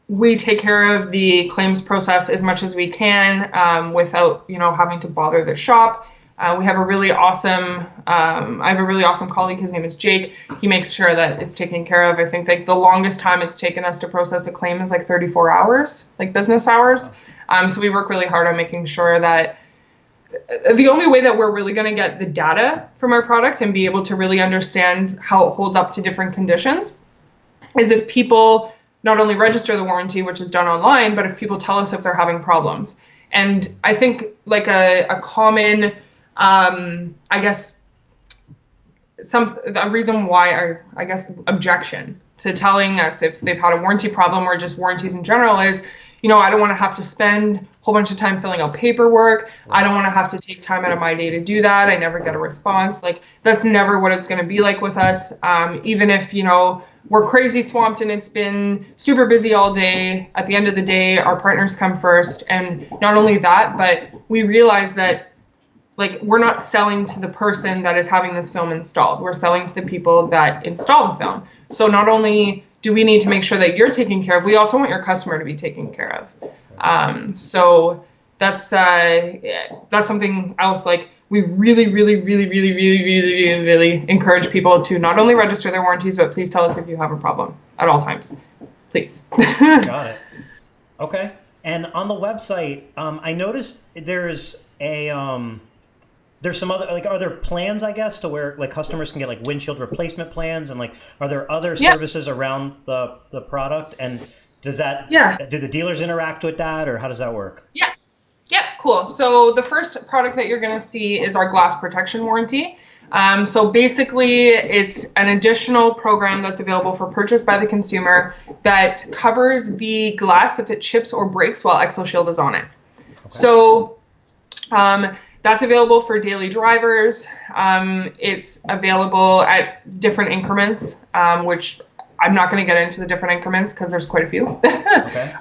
we take care of the claims process as much as we can, without having to bother the shop. We have a really awesome, I have a really awesome colleague. His name is Jake. He makes sure that it's taken care of. I think like the longest time it's taken us to process a claim is like 34 hours, like business hours. So we work really hard on making sure that the only way that we're really going to get the data from our product and be able to really understand how it holds up to different conditions is if people not only register the warranty, which is done online, but if people tell us if they're having problems. And I think like a common, a reason why objection to telling us if they've had a warranty problem or just warranties in general is, I don't want to have to spend a whole bunch of time filling out paperwork. I don't want to have to take time out of my day to do that. I never get a response. Like, that's never what it's going to be like with us. Even if, we're crazy swamped and it's been super busy all day, at the end of the day, our partners come first. And not only that, but we realize that like, we're not selling to the person that is having this film installed. We're selling to the people that install the film. So not only do we need to make sure that you're taken care of, we also want your customer to be taken care of. So that's something else. Like, we really, really, really, really, really, really, really, really encourage people to not only register their warranties, but please tell us if you have a problem at all times, please. Got it. Okay. And on the website, I noticed there's some other, like, are there plans, I guess, to where like customers can get like windshield replacement plans, and like, are there other services around the product? And do the dealers interact with that, or how does that work? Yeah, cool. So the first product that you're going to see is our glass protection warranty. So basically, it's an additional program that's available for purchase by the consumer that covers the glass if it chips or breaks while ExoShield is on it. Okay. So that's available for daily drivers. It's available at different increments, which I'm not going to get into the different increments because there's quite a few. Okay.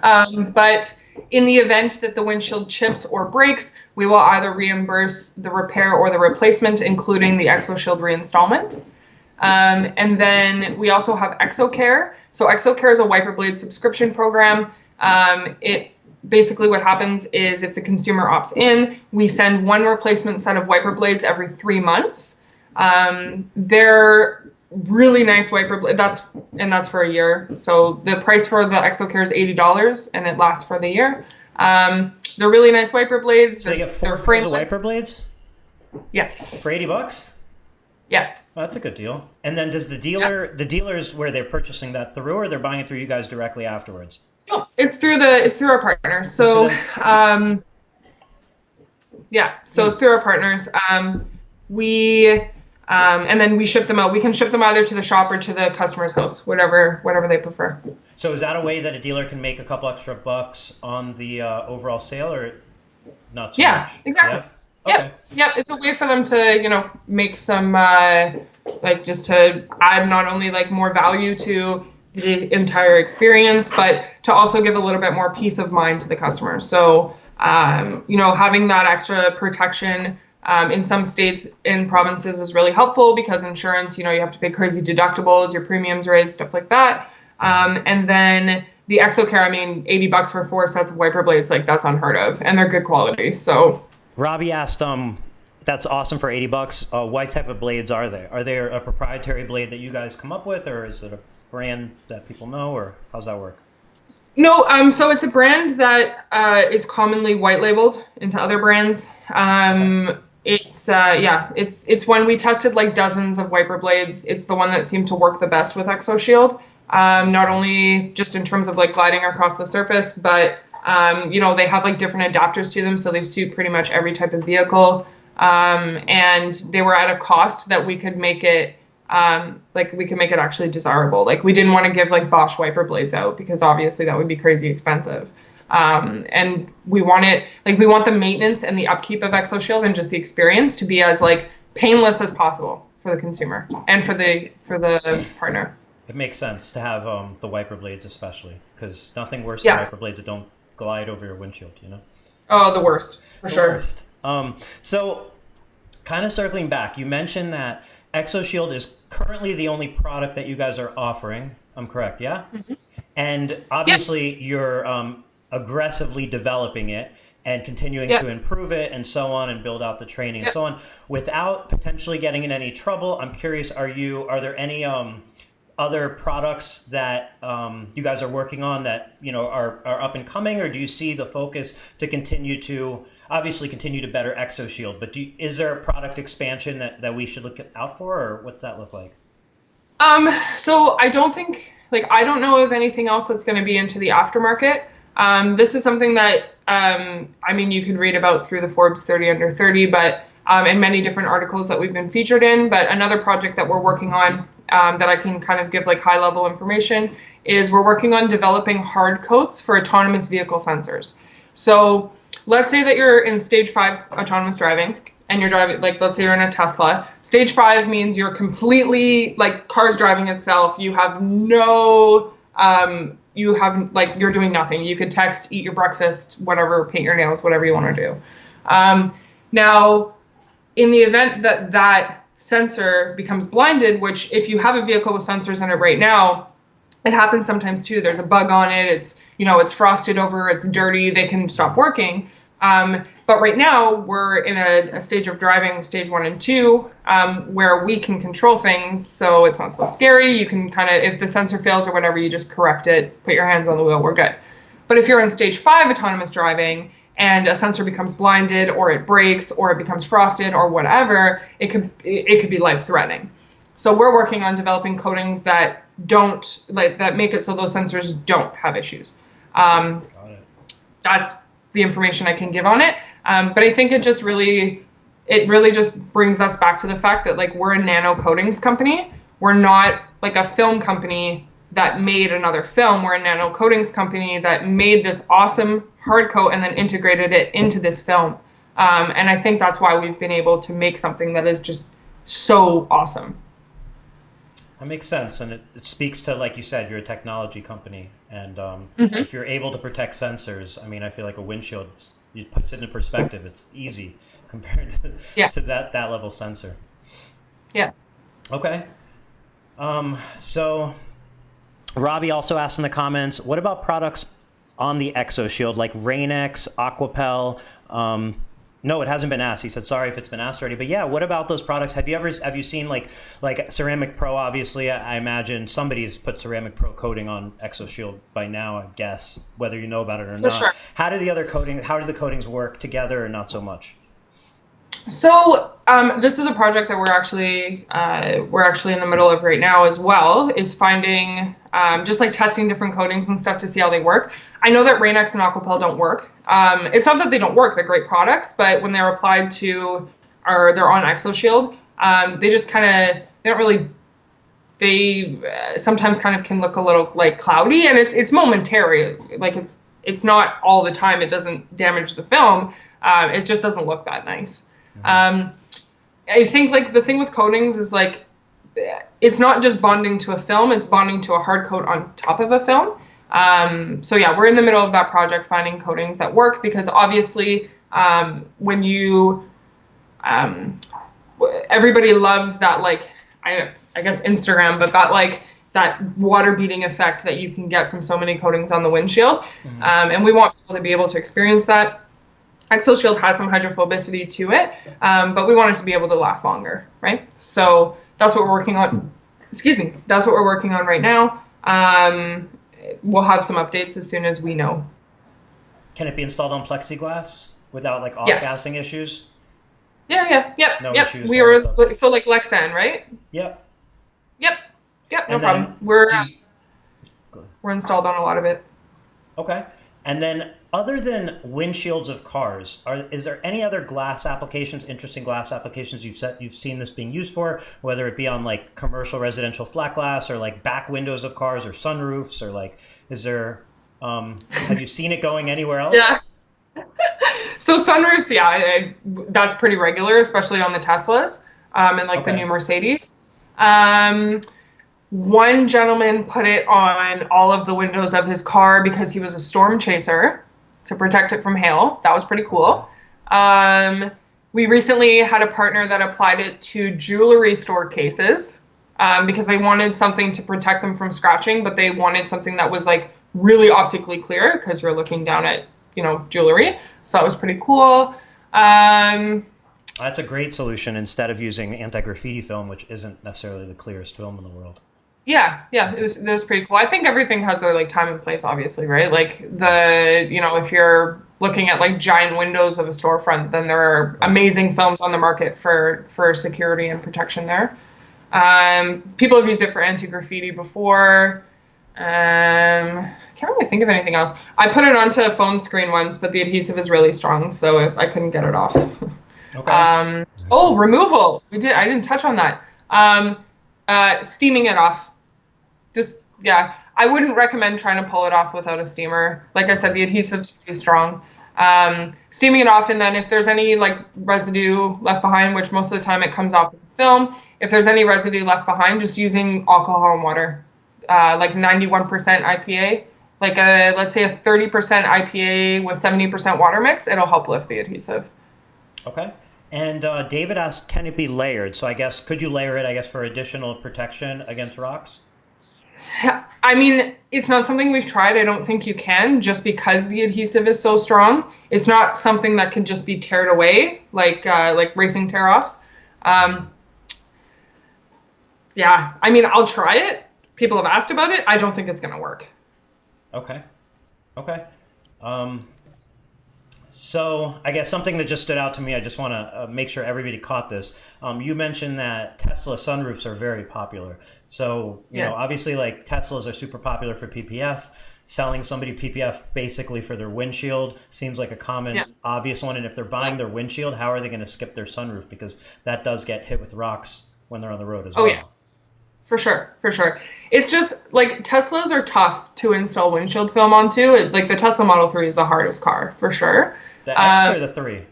But in the event that the windshield chips or breaks, we will either reimburse the repair or the replacement, including the ExoShield reinstallment. And then we also have ExoCare. So ExoCare is a wiper blade subscription program. It basically what happens is if the consumer opts in, we send one replacement set of wiper blades every 3 months. They're really nice wiper blade. That's for a year. So the price for the ExoCare is $80 and it lasts for the year. They're really nice wiper blades. So they get 4 pairs of wiper blades? Yes. For $80? Yeah. Well, that's a good deal. And then does the dealers where they're purchasing that through, or they're buying it through you guys directly afterwards? Oh, it's through our partners. So, it's through our partners. And then we ship them out. We can ship them either to the shop or to the customer's house, whatever they prefer. So is that a way that a dealer can make a couple extra bucks on the overall sale, or not so much? Yeah, exactly. Yeah? Okay. Yep. It's a way for them to, make some, just to add not only like more value to the entire experience, but to also give a little bit more peace of mind to the customer. So, having that extra protection in some states and provinces is really helpful because insurance, you have to pay crazy deductibles, your premiums raised, stuff like that. And then the ExoCare, $80 for 4 sets of wiper blades, like that's unheard of, and they're good quality. So Robbie asked, that's awesome for $80. What type of blades are they? Are they a proprietary blade that you guys come up with, or is it a brand that people know, or how's that work? No, so it's a brand that is commonly white labeled into other brands. It's one we tested like dozens of wiper blades. It's the one that seemed to work the best with ExoShield. Not only just in terms of like gliding across the surface, but they have like different adapters to them, so they suit pretty much every type of vehicle. And they were at a cost that we could make it actually desirable. Like we didn't want to give like Bosch wiper blades out because obviously that would be crazy expensive. And we want the maintenance and the upkeep of ExoShield and just the experience to be as like painless as possible for the consumer and for the partner. It makes sense to have the wiper blades, especially because nothing worse than wiper blades that don't glide over your windshield. Oh, the worst for sure. Worst. So, kind of circling back, you mentioned that ExoShield is currently the only product that you guys are offering. I'm correct, yeah? Mm-hmm. And obviously, you're aggressively developing it and continuing to improve it and so on, and build out the training and so on without potentially getting in any trouble. I'm curious, are there any other products that you guys are working on that are up and coming, or do you see the focus to continue to better ExoShield? But is there a product expansion that we should look out for, or what's that look like? So I don't know of anything else that's going to be into the aftermarket. This is something that you can read about through the Forbes 30 under 30, but and many different articles that we've been featured in. But another project that we're working on that I can kind of give like high level information is we're working on developing hard coats for autonomous vehicle sensors. So let's say that you're in stage 5 autonomous driving and you're driving, like let's say you're in a Tesla. Stage 5 means you're completely like car's driving itself. You have no, you're doing nothing. You could text, eat your breakfast, whatever, paint your nails, whatever you want to do. Now, in the event that sensor becomes blinded, which if you have a vehicle with sensors in it right now, it happens sometimes too. There's a bug on it. It's frosted over. It's dirty. They can stop working. But right now we're in a stage of driving, stage 1 and 2, where we can control things. So it's not so scary. You can kind of, if the sensor fails or whatever, you just correct it, put your hands on the wheel, we're good. But if you're in stage 5 autonomous driving and a sensor becomes blinded or it breaks or it becomes frosted or whatever, it could be life-threatening. So we're working on developing coatings that make it so those sensors don't have issues. Got it. That's the information I can give on it. But I think it really just brings us back to the fact that like we're a nano coatings company. We're not like a film company that made another film. We're a nano coatings company that made this awesome hard coat and then integrated it into this film. And I think that's why we've been able to make something that is just so awesome. That makes sense, and it speaks to, like you said, you're a technology company, and if you're able to protect sensors, I feel like a windshield, it puts it in perspective. It's easy compared to that level sensor. Yeah. Okay. So Robbie also asked in the comments, what about products on the ExoShield like Rain-X, Aquapel? No, it hasn't been asked. He said, sorry if it's been asked already. But yeah, what about those products? Have you seen like Ceramic Pro? Obviously, I imagine somebody has put Ceramic Pro coating on ExoShield by now, I guess, whether you know about it or not. Sure. How do the coatings work together or not so much? So this is a project that we're actually in the middle of right now as well, is finding just like testing different coatings and stuff to see how they work. I know that Rain-X and Aquapel don't work. It's not that they don't work; they're great products, but when they're applied to or they're on ExoShield, they just kind of they don't really. They sometimes kind of can look a little like cloudy, and it's momentary. Like it's not all the time. It doesn't damage the film. It just doesn't look that nice. I think like the thing with coatings is like it's not just bonding to a film, it's bonding to a hard coat on top of a film. So yeah, we're in the middle of that project finding coatings that work, because obviously when you everybody loves that, like I guess Instagram, but that like that water beading effect that you can get from so many coatings on the windshield. And we want people to be able to experience that. ExoShield has some hydrophobicity to it, but we want it to be able to last longer, right? So that's what we're working on. Excuse me. That's what we're working on right now. We'll have some updates as soon as we know. Can it be installed on plexiglass without like off-gassing issues? Yeah. No yep. issues. We were so like Lexan, right? Yep. No problem. We're installed on a lot of it. Okay. And then, other than windshields of cars, is there any other glass applications, interesting glass applications you've seen this being used for, whether it be on like commercial residential flat glass or like back windows of cars or sunroofs, or like, is there, have you seen it going anywhere else? Yeah. So sunroofs, yeah, that's pretty regular, especially on the Teslas and like the new Mercedes. One gentleman put it on all of the windows of his car because he was a storm chaser to protect it from hail. That was pretty cool. We recently had a partner that applied it to jewelry store cases because they wanted something to protect them from scratching, but they wanted something that was like really optically clear because you're looking down at, jewelry. So that was pretty cool. That's a great solution instead of using anti-graffiti film, which isn't necessarily the clearest film in the world. Yeah, it was pretty cool. I think everything has their like time and place, obviously, right? Like if you're looking at like giant windows of a storefront, then there are amazing films on the market for security and protection there. People have used it for anti-graffiti before. Can't really think of anything else. I put it onto a phone screen once, but the adhesive is really strong, so I couldn't get it off. Okay. Removal. I didn't touch on that. Steaming it off. I wouldn't recommend trying to pull it off without a steamer. Like I said, the adhesive's pretty strong. Steaming it off, and then if there's any like residue left behind, which most of the time it comes off with the film, if there's any residue left behind, just using alcohol and water, like 91% IPA, like let's say a 30% IPA with 70% water mix, it'll help lift the adhesive. Okay. And David asked, can it be layered? So I guess, could you layer it, for additional protection against rocks? I mean, it's not something we've tried. I don't think you can, just because the adhesive is so strong. It's not something that can just be teared away, like racing tear-offs. Yeah, I mean, I'll try it. People have asked about it. I don't think it's going to work. Okay. So I guess something that just stood out to me, I just want to make sure everybody caught this. You mentioned that Tesla sunroofs are very popular. So, you know, obviously like Teslas are super popular for PPF. Selling somebody PPF basically for their windshield seems like a common, obvious one. And if they're buying their windshield, how are they going to skip their sunroof? Because that does get hit with rocks when they're on the road as well. Oh, yeah. For sure. It's just like Teslas are tough to install windshield film onto. Like the Tesla Model 3 is the hardest car for sure. The X or the 3?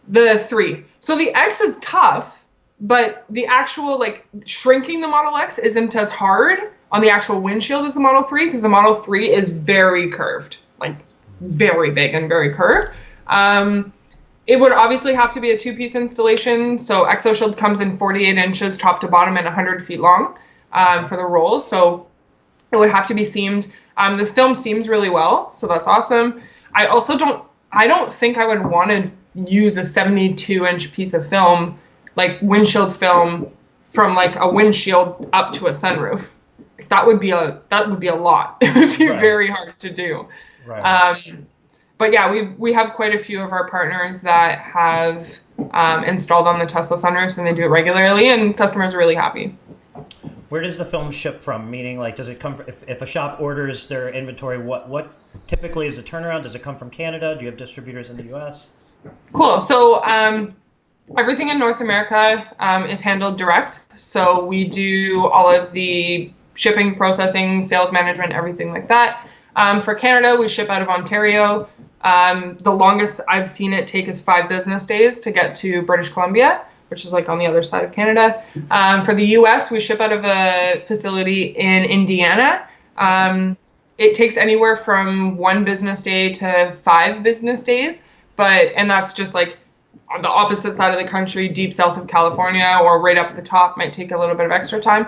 The 3. So the X is tough, but the actual like shrinking the Model X isn't as hard on the actual windshield as the Model 3, because the Model 3 is very curved, like very big and very curved. It would obviously have to be a 2-piece installation. So ExoShield comes in 48 inches top to bottom and 100 feet long. for the rolls. So it would have to be seamed. This film seams really well, so that's awesome. I don't think I would want to use a 72-inch piece of film, like windshield film, from like a windshield up to a sunroof. That would be a lot. It would be very hard to do. Right. But yeah, we have quite a few of our partners that have installed on the Tesla sunroofs, and they do it regularly, and customers are really happy. Where does the film ship from? Meaning, like, does it come from, if a shop orders their inventory, what typically is the turnaround? Does it come from Canada? Do you have distributors in the U.S.? Cool. So everything in North America is handled direct. So we do all of the shipping, processing, sales management, everything like that. For Canada, we ship out of Ontario. The longest I've seen it take is 5 business days to get to British Columbia, which is like on the other side of Canada. For the US, we ship out of a facility in Indiana. It takes anywhere from 1 business day to 5 business days, and that's just like on the opposite side of the country, deep south of California, or right up at the top might take a little bit of extra time.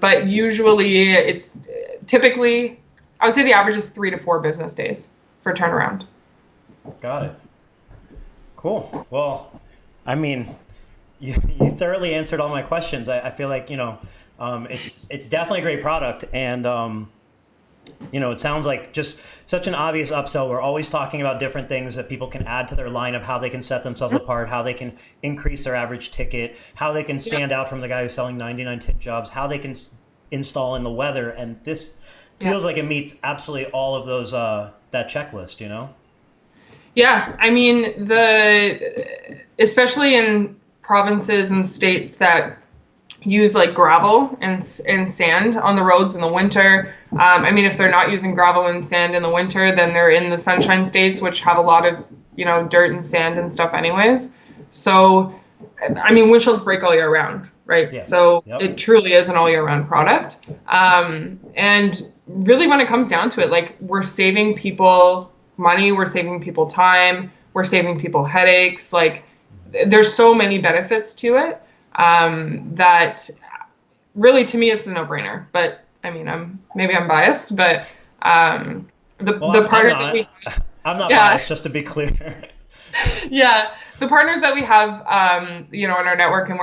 But usually it's typically, I would say the average is 3 to 4 business days for turnaround. Got it. Cool. Well, I mean, you thoroughly answered all my questions. I feel like, it's definitely a great product, and it sounds like just such an obvious upsell. We're always talking about different things that people can add to their lineup, how they can set themselves apart, how they can increase their average ticket, how they can stand out from the guy who's selling 99 tint jobs, how they can install in the weather. And this feels like it meets absolutely all of those, that checklist, Yeah, I mean, especially in provinces and states that use like gravel and sand on the roads in the winter. I mean, if they're not using gravel and sand in the winter, then they're in the sunshine states, which have a lot of, dirt and sand and stuff anyways. So, I mean, windshields break all year round, right? Yeah. So Yep. It truly is an all year round product. And really when it comes down to it, like, we're saving people money, we're saving people time, we're saving people headaches. Like, there's so many benefits to it. That really, to me, it's a no-brainer. But I mean, maybe I'm biased, but the partners that we I'm not biased, just to be clear. Yeah, the partners that we have, in our network, and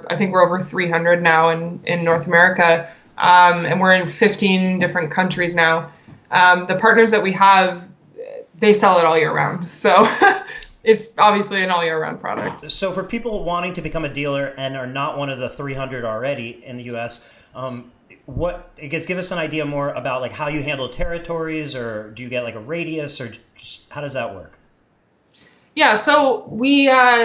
I think we're over 300 now in North America, and we're in 15 different countries now. The partners that we have, they sell it all year round, so. It's obviously an all-year-round product. So for people wanting to become a dealer and are not one of the 300 already in the U.S., give us an idea more about like how you handle territories, or do you get like a radius, or just how does that work? Yeah, so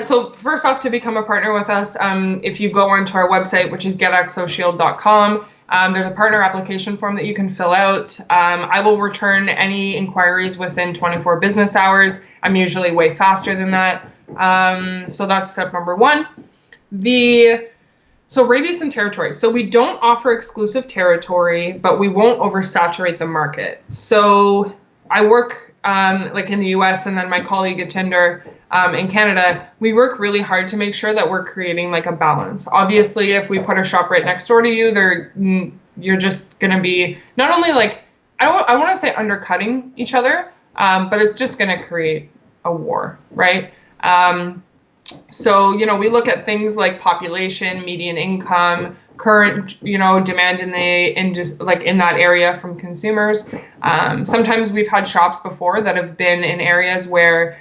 so first off, to become a partner with us, if you go onto our website, which is getexoshield.com, there's a partner application form that you can fill out. I will return any inquiries within 24 business hours. I'm usually way faster than that. So that's step number 1. So radius and territory. So we don't offer exclusive territory, but we won't oversaturate the market. So I work like in the US, and then my colleague at Tinder in Canada, we work really hard to make sure that we're creating like a balance. Obviously, if we put a shop right next door to you, you're just going to be not only like, I want to say undercutting each other, but it's just going to create a war, right? So, we look at things like population, median income, current, demand in that area from consumers. Sometimes we've had shops before that have been in areas where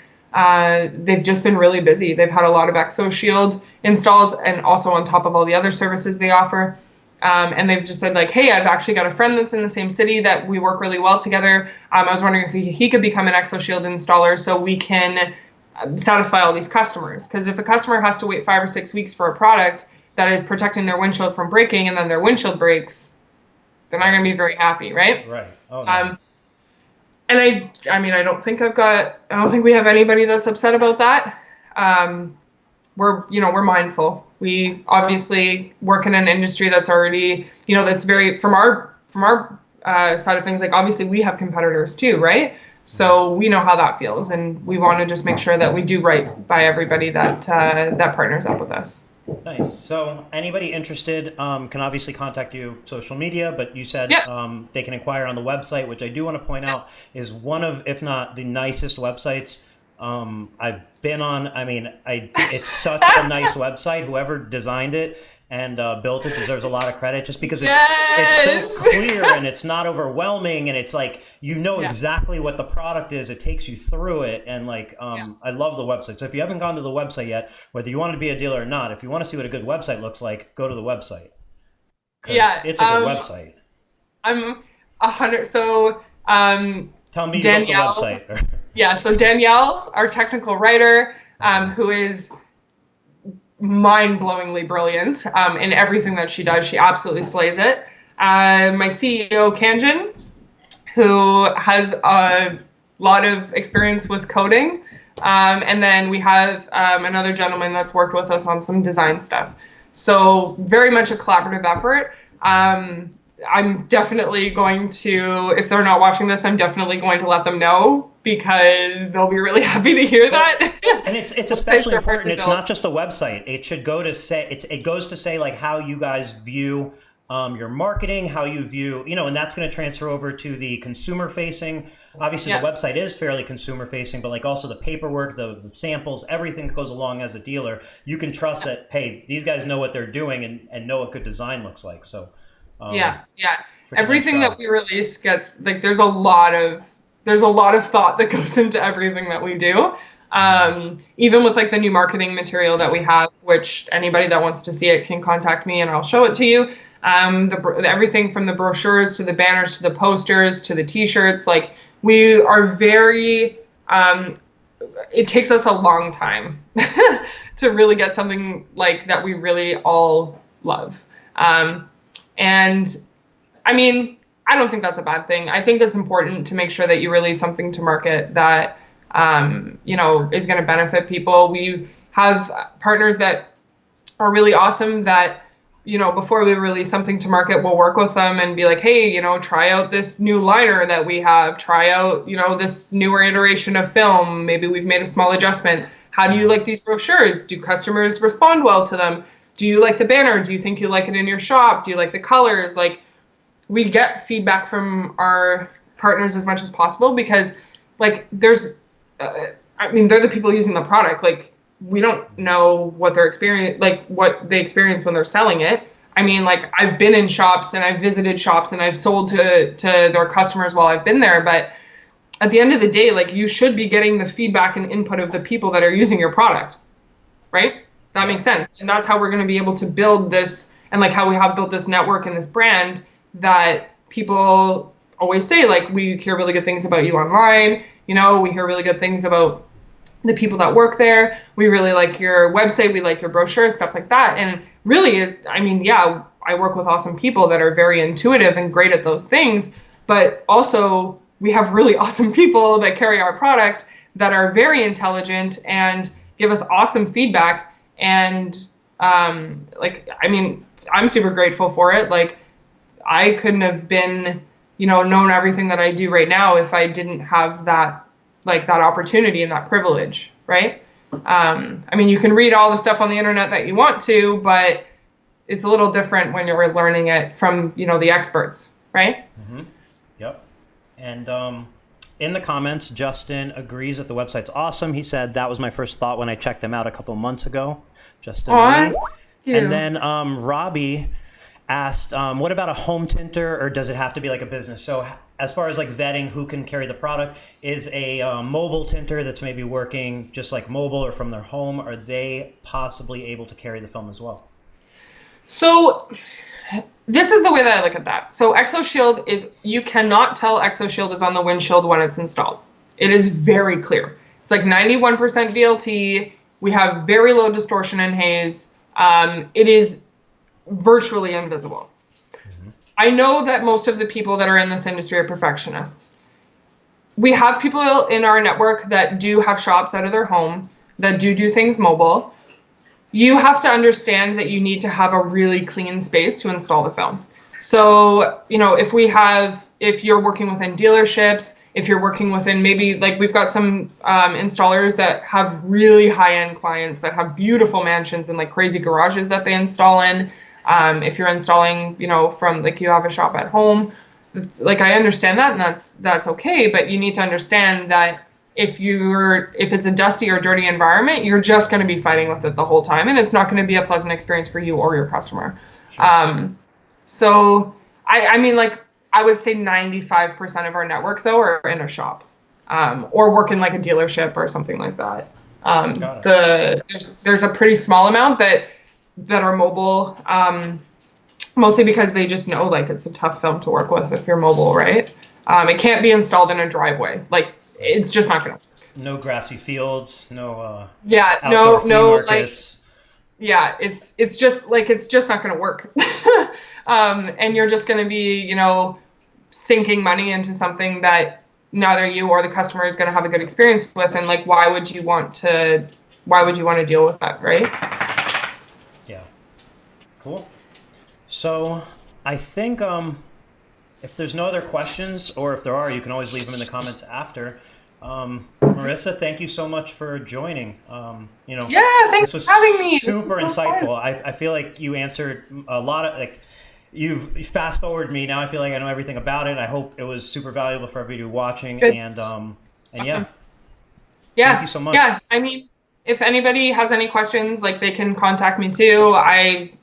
they've just been really busy. They've had a lot of ExoShield installs, and also on top of all the other services they offer. And they've just said like, hey, I've actually got a friend that's in the same city that we work really well together. I was wondering if he could become an ExoShield installer so we can satisfy all these customers. Because if a customer has to wait 5 or 6 weeks for a product that is protecting their windshield from breaking, and then their windshield breaks, they're not going to be very happy, right? Right. Oh, no. And I don't think we have anybody that's upset about that. We're mindful. We obviously work in an industry that's already, that's very, from our side of things, like obviously we have competitors too, right? So we know how that feels, and we want to just make sure that we do right by everybody that partners up with us. Nice. So anybody interested can obviously contact you social media, but you said Yep. they can inquire on the website, which I do want to point out is one of, if not the nicest websites I've been on. I mean, it's such a nice website. Whoever designed it and built it deserves a lot of credit, just because it's so Yes. clear and it's not overwhelming, and it's like you know Yeah. exactly what the product is. It takes you through it, and like Yeah. I love the website. So if you haven't gone to the website yet, whether you want to be a dealer or not, if you want to see what a good website looks like, go to the website because Yeah. it's a good website. I'm 100. So, Tell me you built the Danielle. website. Yeah. So Danielle, our technical writer, who is mind-blowingly brilliant in everything that she does. She absolutely slays it. My CEO, Kanjan, who has a lot of experience with coding. And then we have another gentleman that's worked with us on some design stuff. So very much a collaborative effort. I'm definitely going to, if they're not watching this, I'm definitely going to let them know because they'll be really happy to hear that. And it's Websites especially are hard important. to It's build. not just a website. It should go to say it goes to say like how you guys view your marketing, how you view, and that's going to transfer over to the consumer facing. Obviously, the Yeah. website is fairly consumer facing, but like also the paperwork, the samples, everything that goes along as a dealer, you can trust that hey, these guys know what they're doing and know what good design looks like. So, Yeah, yeah. freaking nice Everything that job. we release gets like there's a lot of thought that goes into everything that we do. Even with like the new marketing material that we have, which anybody that wants to see it can contact me and I'll show it to you. Everything from the brochures to the banners to the posters to the T-shirts, like we are very. It takes us a long time to really get something like that we really all love. Um, and I mean, I don't think that's a bad thing. I think it's important to make sure that you release something to market that, is going to benefit people. We have partners that are really awesome that, before we release something to market, we'll work with them and be like, hey, try out this new liner that we have, try out, this newer iteration of film. Maybe we've made a small adjustment. How do you like these brochures? Do customers respond well to them? Do you like the banner? Do you think you like it in your shop? Do you like the colors? Like, we get feedback from our partners as much as possible because like they're the people using the product. Like we don't know what their experience, like what they experience when they're selling it. I mean, like I've been in shops and I've visited shops and I've sold to their customers while I've been there, but at the end of the day, like you should be getting the feedback and input of the people that are using your product, right? That Yeah. makes sense. And that's how we're going to be able to build this, and like how we have built this network and this brand that people always say, like, we hear really good things about you online. We hear really good things about the people that work there. We really like your website. We like your brochure, stuff like that. And really, I mean, yeah, I work with awesome people that are very intuitive and great at those things. But also, we have really awesome people that carry our product that are very intelligent and give us awesome feedback. And I mean, I'm super grateful for it. Like, I couldn't have been, known everything that I do right now if I didn't have that opportunity and that privilege, right? I mean, you can read all the stuff on the internet that you want to, but it's a little different when you're learning it from, the experts, right? Yep. And in the comments, Justin agrees that the website's awesome. He said that was my first thought when I checked them out a couple months ago. Justin Aw, Lee. thank And you. then Robbie asked, what about a home tinter, or does it have to be like a business? So as far as like vetting who can carry the product, is a mobile tinter that's maybe working just like mobile or from their home, are they possibly able to carry the film as well? So this is the way that I look at that. So ExoShield is, you cannot tell ExoShield is on the windshield when it's installed. It is very clear. It's like 91% VLT. We have very low distortion and haze. It is virtually invisible. I know that most of the people that are in this industry are perfectionists. We have people in our network that do have shops out of their home, that do things mobile. You have to understand that you need to have a really clean space to install the film. So, if you're working within dealerships, if you're working within, maybe like we've got some installers that have really high-end clients that have beautiful mansions and like crazy garages that they install in. If you're installing, you know, from like you have a shop at home, like I understand that, and that's okay, but you need to understand that if it's a dusty or dirty environment, you're just going to be fighting with it the whole time, and it's not going to be a pleasant experience for you or your customer. Sure. So I mean, like I would say 95% of our network though are in a shop, or work in like a dealership or something like that. Got it. There's a pretty small amount that are mobile, mostly because they just know like it's a tough film to work with if you're mobile, right? It can't be installed in a driveway. Like it's just not gonna work. No grassy fields, no Yeah, outdoor flea like markets. yeah, it's just like it's just not gonna work. And you're just gonna be, you know, sinking money into something that neither you or the customer is gonna have a good experience with. And like, why would you want to deal with that, right? Yeah. Cool. So I think if there's no other questions, or if there are, you can always leave them in the comments after. Marissa, thank you so much for joining. You know, Yeah, thanks this was for having me. super insightful. I feel like you answered a lot of like you fast forward me. Now I feel like I know everything about it. I hope it was super valuable for everybody watching. Good. And Awesome. yeah, thank you so much. Yeah, I mean, if anybody has any questions, like they can contact me too. I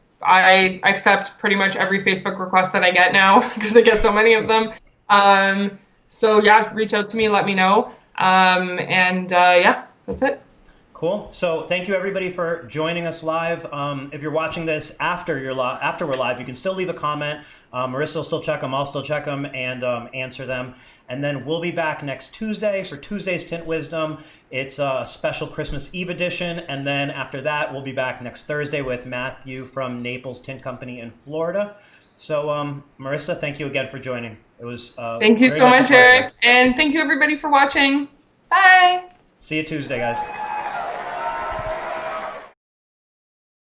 accept pretty much every Facebook request that I get now because I get so many of them. So yeah, reach out to me, let me know. Yeah, that's it. Cool. So thank you everybody for joining us live. If you're watching this after after we're live, you can still leave a comment. Marissa will still check them. I'll still check them and answer them. And then we'll be back next Tuesday for Tuesday's Tint Wisdom. It's a special Christmas Eve edition. And then after that, we'll be back next Thursday with Matthew from Naples Tint Company in Florida. So Marissa, thank you again for joining. It was thank you so much, Eric. And thank you everybody for watching. Bye. See you Tuesday, guys.